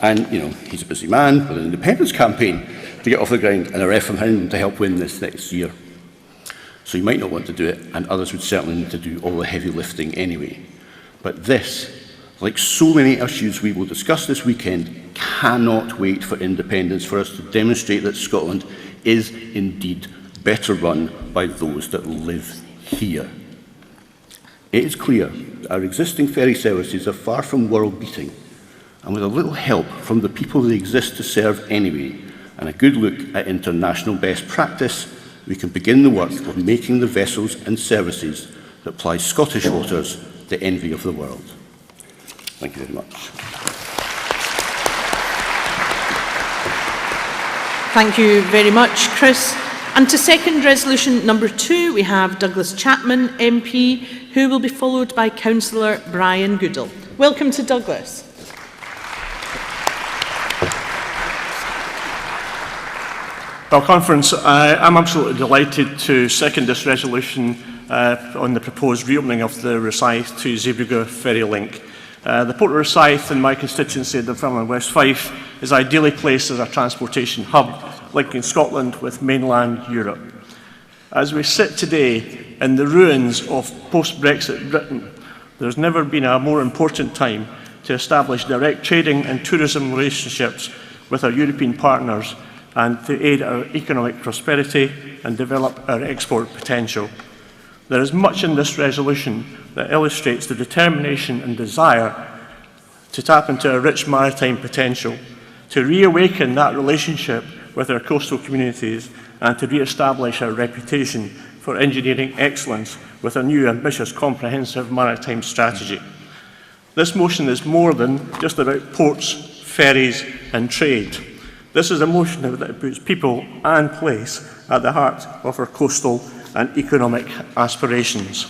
And, you know, he's a busy man with an independence campaign to get off the ground, and a ref from him to help win this next year. So you might not want to do it, and others would certainly need to do all the heavy lifting anyway. But this, like so many issues we will discuss this weekend, cannot wait for independence for us to demonstrate that Scotland is indeed better run by those that live here. It is clear that our existing ferry services are far from world-beating, and with a little help from the people they exist to serve anyway, and a good look at international best practice, we can begin the work of making the vessels and services that ply Scottish waters the envy of the world. Thank you very much. Thank you very much, Chris. And to second resolution number 2, we have Douglas Chapman MP, who will be followed by Councillor Brian Goodall. Welcome to Douglas. Well, Conference, I'm absolutely delighted to second this resolution on the proposed reopening of the Rosyth to Zeebrugge ferry link. The Port of Rosyth in my constituency of Dunfermline West Fife is ideally placed as a transportation hub linking Scotland with mainland Europe. As we sit today in the ruins of post-Brexit Britain, there's never been a more important time to establish direct trading and tourism relationships with our European partners and to aid our economic prosperity and develop our export potential. There is much in this resolution that illustrates the determination and desire to tap into our rich maritime potential, to reawaken that relationship with our coastal communities, and to re-establish our reputation for engineering excellence with a new ambitious comprehensive maritime strategy. This motion is more than just about ports, ferries and trade. This is a motion that puts people and place at the heart of our coastal and economic aspirations.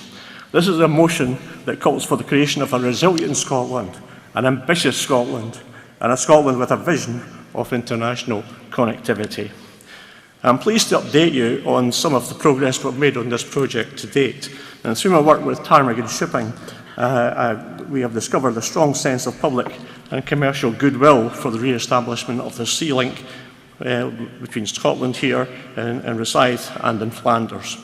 This is a motion that calls for the creation of a resilient Scotland, an ambitious Scotland, and a Scotland with a vision of international connectivity. I'm pleased to update you on some of the progress we've made on this project to date. And through my work with Ptarmigan Shipping, we have discovered a strong sense of public and commercial goodwill for the re-establishment of the sea link between Scotland here in Rosyth and in Flanders.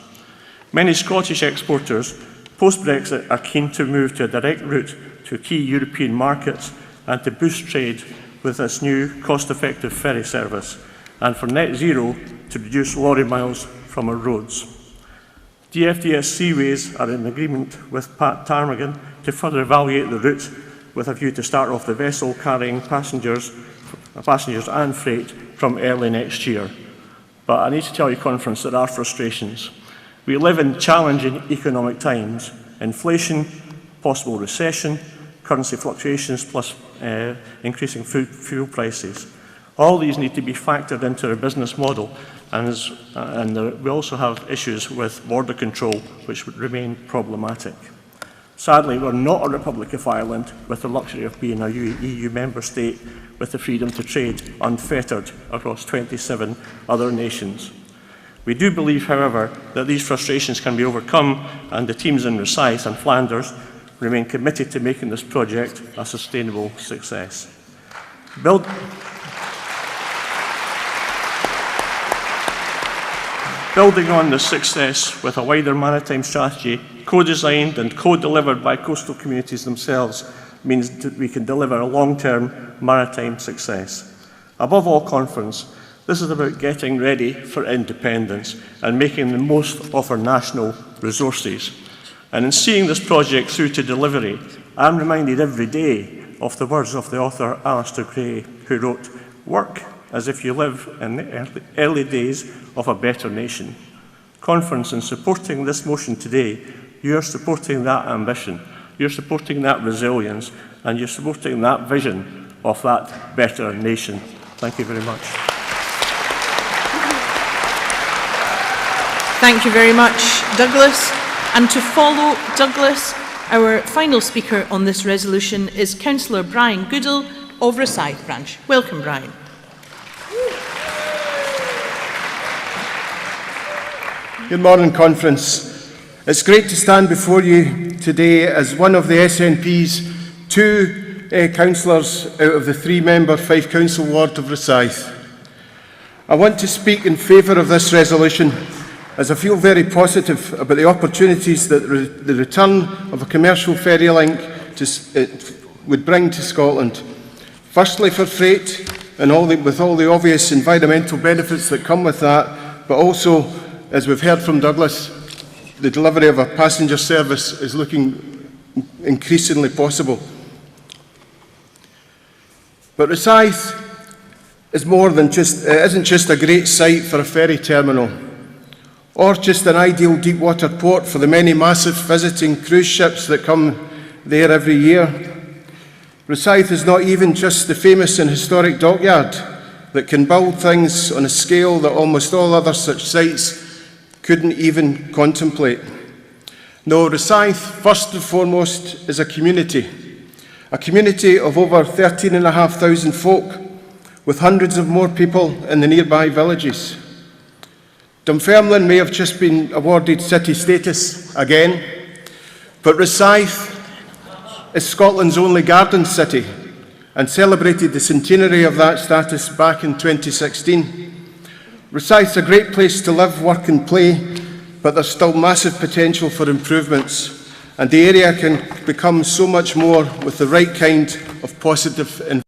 Many Scottish exporters post-Brexit are keen to move to a direct route to key European markets and to boost trade with this new cost-effective ferry service, and for net zero to reduce lorry miles from our roads. DFDS Seaways are in agreement with Pat Ptarmigan to further evaluate the route with a view to start off the vessel carrying passengers and freight from early next year. But I need to tell you, Conference, there are frustrations. We live in challenging economic times. Inflation, possible recession, currency fluctuations, plus increasing fuel prices. All these need to be factored into our business model, and we also have issues with border control, which would remain problematic. Sadly, we're not a Republic of Ireland with the luxury of being a EU member state with the freedom to trade unfettered across 27 other nations. We do believe, however, that these frustrations can be overcome, and the teams in Rosyth and Flanders remain committed to making this project a sustainable success. Building on this success with a wider maritime strategy, co-designed and co-delivered by coastal communities themselves, means that we can deliver a long-term maritime success. Above all, conference, this is about getting ready for independence and making the most of our national resources. And in seeing this project through to delivery, I'm reminded every day of the words of the author Alistair Gray, who wrote, "Work as if you live in the early days of a better nation." Conference, in supporting this motion today, you are supporting that ambition, you're supporting that resilience, and you're supporting that vision of that better nation. Thank you very much. Thank you very much, Douglas. And to follow Douglas, our final speaker on this resolution is Councillor Brian Goodall of Rosyth Branch. Welcome, Brian. Good morning, Conference. It's great to stand before you today as one of the SNP's two councillors out of the three-member Fife Council ward of Rosyth. I want to speak in favour of this resolution as I feel very positive about the opportunities that the return of a commercial ferry link would bring to Scotland. Firstly for freight and with all the obvious environmental benefits that come with that, but also, as we've heard from Douglas, the delivery of a passenger service is looking increasingly possible. But Rosyth is more than isn't just a great site for a ferry terminal, or just an ideal deep water port for the many massive visiting cruise ships that come there every year. Rosyth is not even just the famous and historic dockyard that can build things on a scale that almost all other such sites couldn't even contemplate. No, Rosyth, first and foremost, is a community of over 13,500 folk, with hundreds of more people in the nearby villages. Dunfermline may have just been awarded city status again, but Rosyth is Scotland's only garden city and celebrated the centenary of that status back in 2016. Rosyth's a great place to live, work and play, but there's still massive potential for improvements, and the area can become so much more with the right kind of positive investment.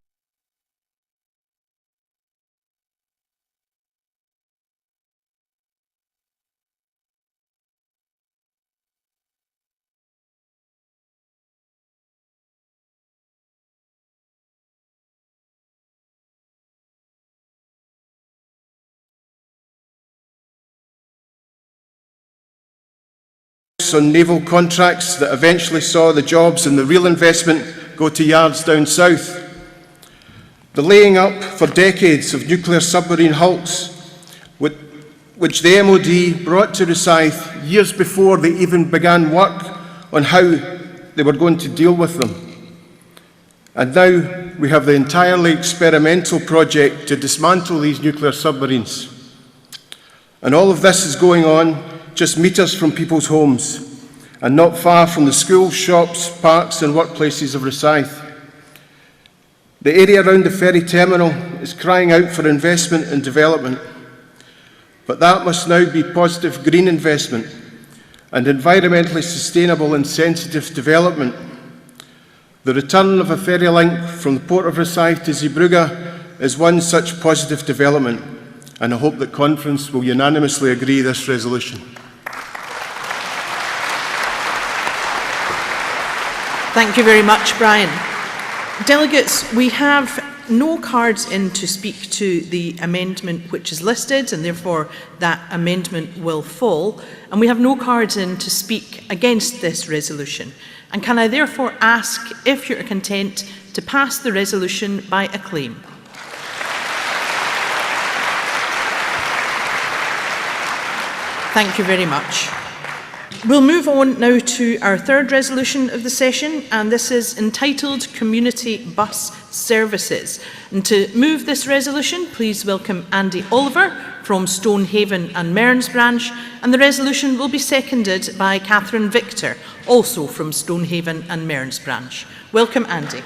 On naval contracts that eventually saw the jobs and the real investment go to yards down south. The laying up for decades of nuclear submarine hulks, which the MOD brought to Rosyth years before they even began work on how they were going to deal with them. And now we have the entirely experimental project to dismantle these nuclear submarines. And all of this is going on just metres from people's homes, and not far from the schools, shops, parks and workplaces of Rosyth. The area around the ferry terminal is crying out for investment and development, but that must now be positive green investment and environmentally sustainable and sensitive development. The return of a ferry link from the Port of Rosyth to Zeebrugge is one such positive development, and I hope that Conference will unanimously agree this resolution. Thank you very much, Brian. Delegates, we have no cards in to speak to the amendment which is listed, and therefore that amendment will fall. And we have no cards in to speak against this resolution. And can I therefore ask if you're content to pass the resolution by acclaim? Thank you very much. We'll move on now to our third resolution of the session, and this is entitled Community Bus Services. And to move this resolution, please welcome Andy Oliver from Stonehaven and Mearns Branch, and the resolution will be seconded by Catherine Victor, also from Stonehaven and Mearns Branch. Welcome, Andy.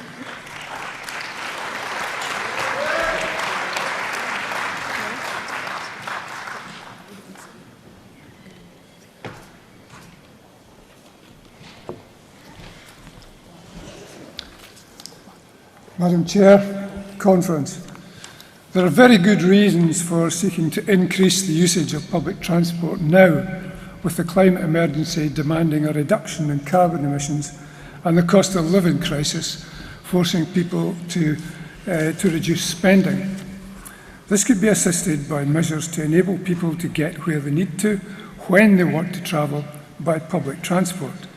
Madam Chair, Conference. There are very good reasons for seeking to increase the usage of public transport now, with the climate emergency demanding a reduction in carbon emissions and the cost of living crisis forcing people to reduce spending. This could be assisted by measures to enable people to get where they need to, when they want to travel, by public transport.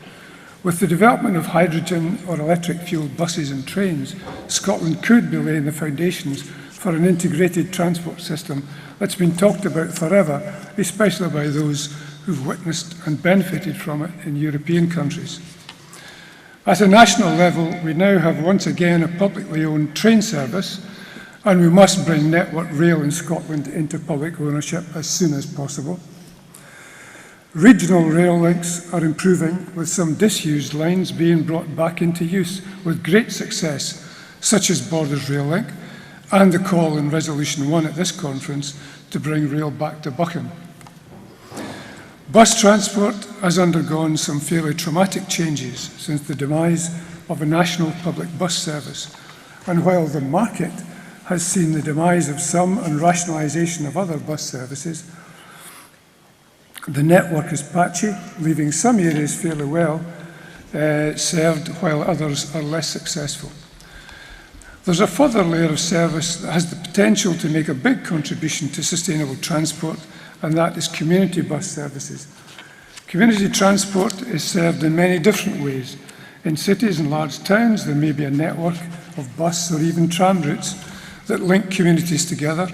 With the development of hydrogen or electric fueled buses and trains, Scotland could be laying the foundations for an integrated transport system that's been talked about forever, especially by those who've witnessed and benefited from it in European countries. At a national level, we now have once again a publicly owned train service, and we must bring Network Rail in Scotland into public ownership as soon as possible. Regional rail links are improving, with some disused lines being brought back into use with great success, such as Borders Rail Link, and the call in Resolution 1 at this conference to bring rail back to Buchan. Bus transport has undergone some fairly traumatic changes since the demise of a national public bus service, and while the market has seen the demise of some and rationalisation of other bus services, the network is patchy, leaving some areas fairly well served while others are less successful. There's a further layer of service that has the potential to make a big contribution to sustainable transport, and that is community bus services. Community transport is served in many different ways. In cities and large towns, there may be a network of bus or even tram routes that link communities together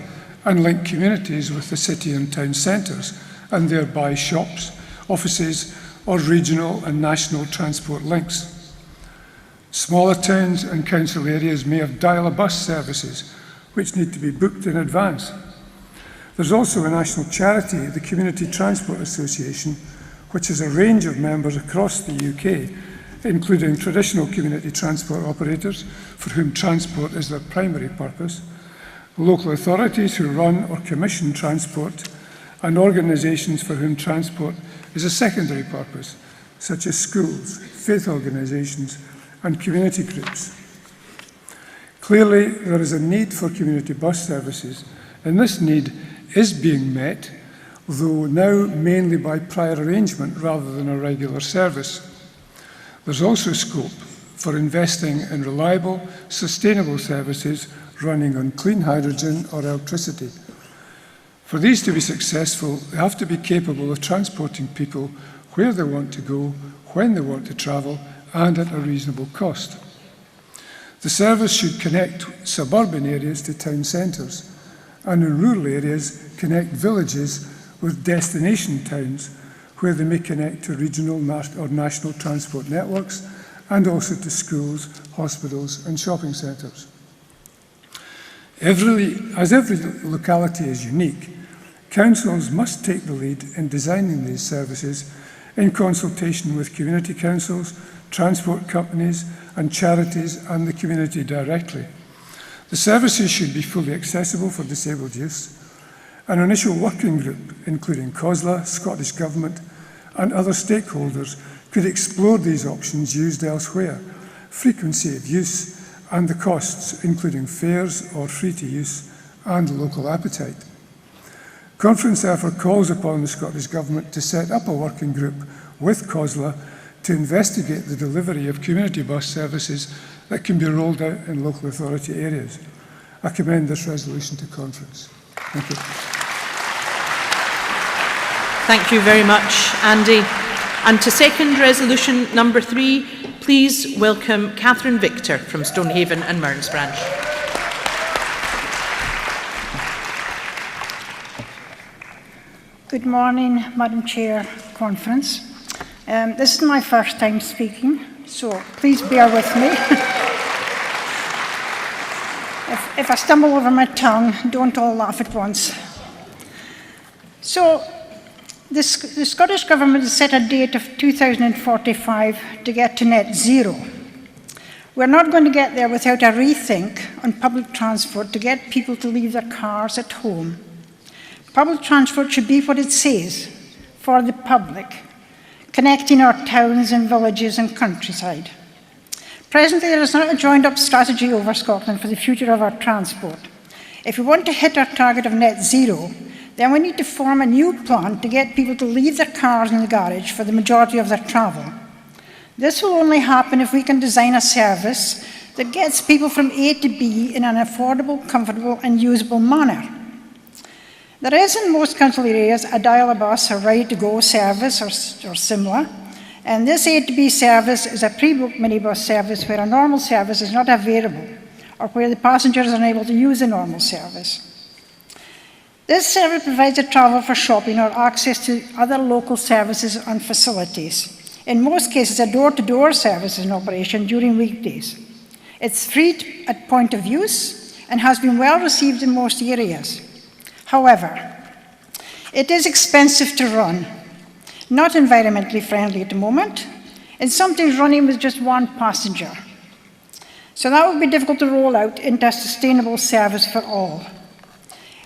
and link communities with the city and town centres, and thereby shops, offices, or regional and national transport links. Smaller towns and council areas may have dial-a-bus services, which need to be booked in advance. There's also a national charity, the Community Transport Association, which has a range of members across the UK, including traditional community transport operators, for whom transport is their primary purpose, local authorities who run or commission transport, and organisations for whom transport is a secondary purpose, such as schools, faith organisations, and community groups. Clearly, there is a need for community bus services, and this need is being met, though now mainly by prior arrangement rather than a regular service. There's also scope for investing in reliable, sustainable services running on clean hydrogen or electricity. For these to be successful, they have to be capable of transporting people where they want to go, when they want to travel, and at a reasonable cost. The service should connect suburban areas to town centres, and in rural areas connect villages with destination towns where they may connect to regional or national transport networks and also to schools, hospitals and shopping centres. As every locality is unique, councils must take the lead in designing these services in consultation with community councils, transport companies and charities and the community directly. The services should be fully accessible for disabled use. An initial working group, including COSLA, Scottish Government and other stakeholders, could explore these options used elsewhere, frequency of use and the costs, including fares or free to use, and local appetite. Conference therefore calls upon the Scottish Government to set up a working group with COSLA to investigate the delivery of community bus services that can be rolled out in local authority areas. I commend this resolution to Conference. Thank you. Thank you very much, Andy. And to second resolution number 3, please welcome Catherine Victor from Stonehaven and Mearns Branch. Good morning, Madam Chair, Conference. This is my first time speaking, so please bear with me. If I stumble over my tongue, don't all laugh at once. So, the Scottish Government has set a date of 2045 to get to net zero. We're not going to get there without a rethink on public transport to get people to leave their cars at home. Public transport should be what it says, for the public, connecting our towns and villages and countryside. Presently, there is not a joined-up strategy over Scotland for the future of our transport. If we want to hit our target of net zero, then we need to form a new plan to get people to leave their cars in the garage for the majority of their travel. This will only happen if we can design a service that gets people from A to B in an affordable, comfortable and usable manner. There is in most council areas a dial-a-bus or ready-to-go service or similar, and this A to B service is a pre-booked minibus service where a normal service is not available or where the passengers are unable to use a normal service. This service provides a travel for shopping or access to other local services and facilities. In most cases, a door-to-door service is in operation during weekdays. It's free at point of use and has been well received in most areas. However, it is expensive to run, not environmentally friendly at the moment, and sometimes running with just one passenger. So that would be difficult to roll out into a sustainable service for all.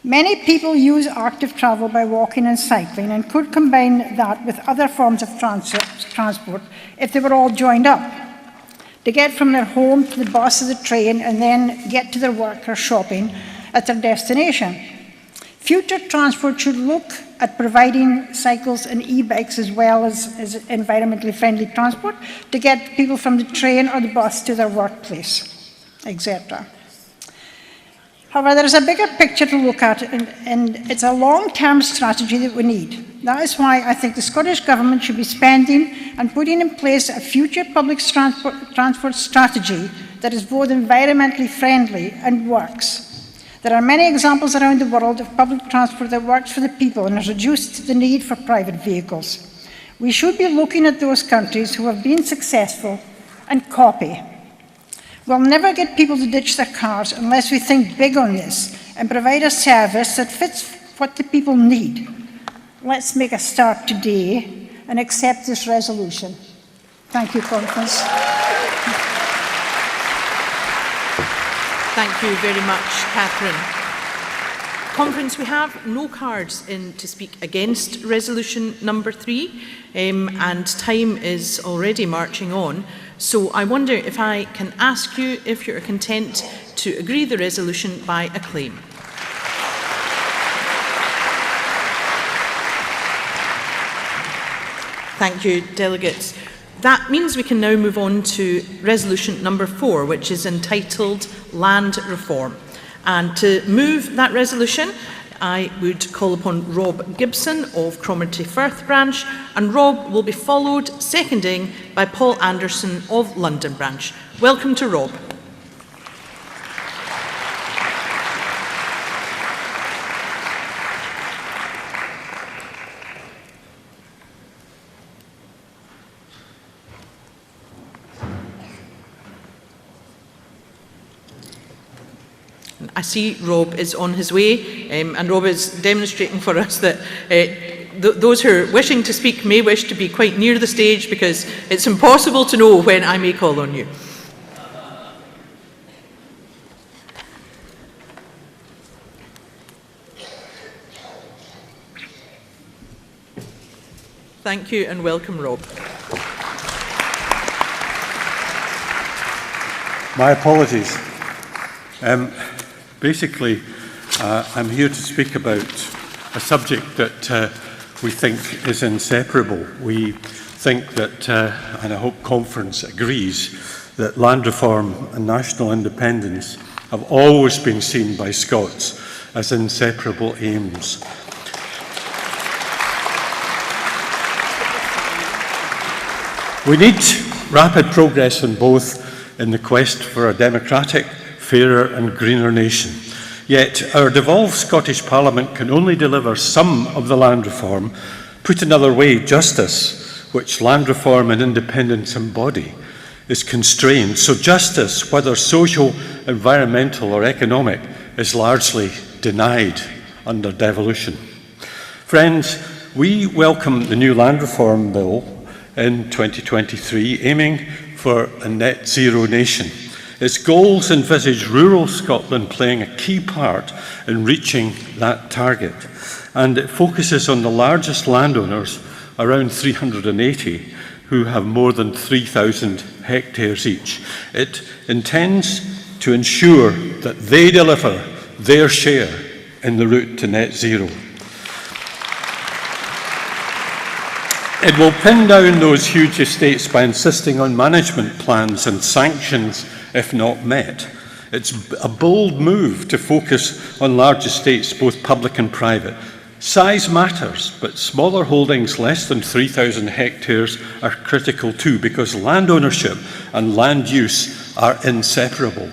Many people use active travel by walking and cycling and could combine that with other forms of transport if they were all joined up, to get from their home to the bus or the train and then get to their work or shopping at their destination. Future transport should look at providing cycles and e-bikes as well as environmentally friendly transport to get people from the train or the bus to their workplace, etc. However, there is a bigger picture to look at, and it's a long-term strategy that we need. That is why I think the Scottish Government should be spending and putting in place a future public transport strategy that is both environmentally friendly and works. There are many examples around the world of public transport that works for the people and has reduced the need for private vehicles. We should be looking at those countries who have been successful and copy. We'll never get people to ditch their cars unless we think big on this and provide a service that fits what the people need. Let's make a start today and accept this resolution. Thank you, Conference. Thank you very much, Catherine. Conference, we have no cards in to speak against resolution number 3, and time is already marching on. So I wonder if I can ask you if you're content to agree the resolution by acclaim. Thank you, delegates. That means we can now move on to resolution number 4, which is entitled Land Reform. And to move that resolution, I would call upon Rob Gibson of Cromarty Firth branch, and Rob will be followed, seconding, by Paul Anderson of London branch. Welcome to Rob. I see Rob is on his way, and Rob is demonstrating for us that those who are wishing to speak may wish to be quite near the stage, because it's impossible to know when I may call on you. Thank you and welcome, Rob. My apologies. Basically, I'm here to speak about a subject that we think is inseparable. We think that, and I hope Conference agrees, that land reform and national independence have always been seen by Scots as inseparable aims. We need rapid progress on both in the quest for a democratic, fairer and greener nation. Yet our devolved Scottish Parliament can only deliver some of the land reform. Put another way, justice, which land reform and independence embody, is constrained. So justice, whether social, environmental or economic, is largely denied under devolution. Friends, we welcome the new land reform bill in 2023, aiming for a net zero nation. Its goals envisage rural Scotland playing a key part in reaching that target, and it focuses on the largest landowners, around 380, who have more than 3,000 hectares each. It intends to ensure that they deliver their share in the route to net zero. It will pin down those huge estates by insisting on management plans and sanctions if not met. It's a bold move to focus on large estates, both public and private. Size matters, but smaller holdings less than 3,000 hectares are critical too, because land ownership and land use are inseparable.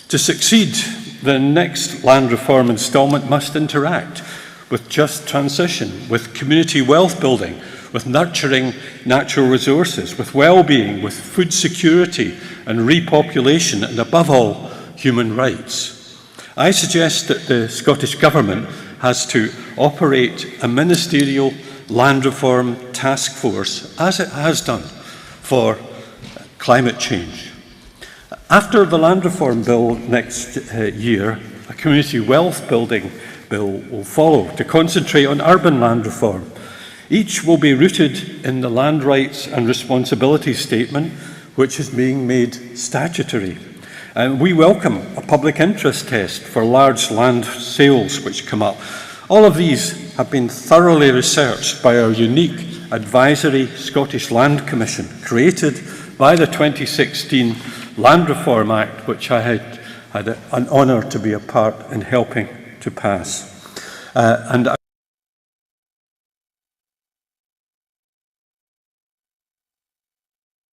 To succeed, the next land reform instalment must interact with just transition, with community wealth building, with nurturing natural resources, with well-being, with food security and repopulation, and above all, human rights. I suggest that the Scottish Government has to operate a ministerial land reform task force, as it has done for climate change. After the land reform bill next year, a community wealth building bill will follow to concentrate on urban land reform. Each will be rooted in the Land Rights and Responsibilities Statement, which is being made statutory. And we welcome a public interest test for large land sales which come up. All of these have been thoroughly researched by our unique advisory Scottish Land Commission, created by the 2016 Land Reform Act, which I had an honour to be a part in helping to pass. And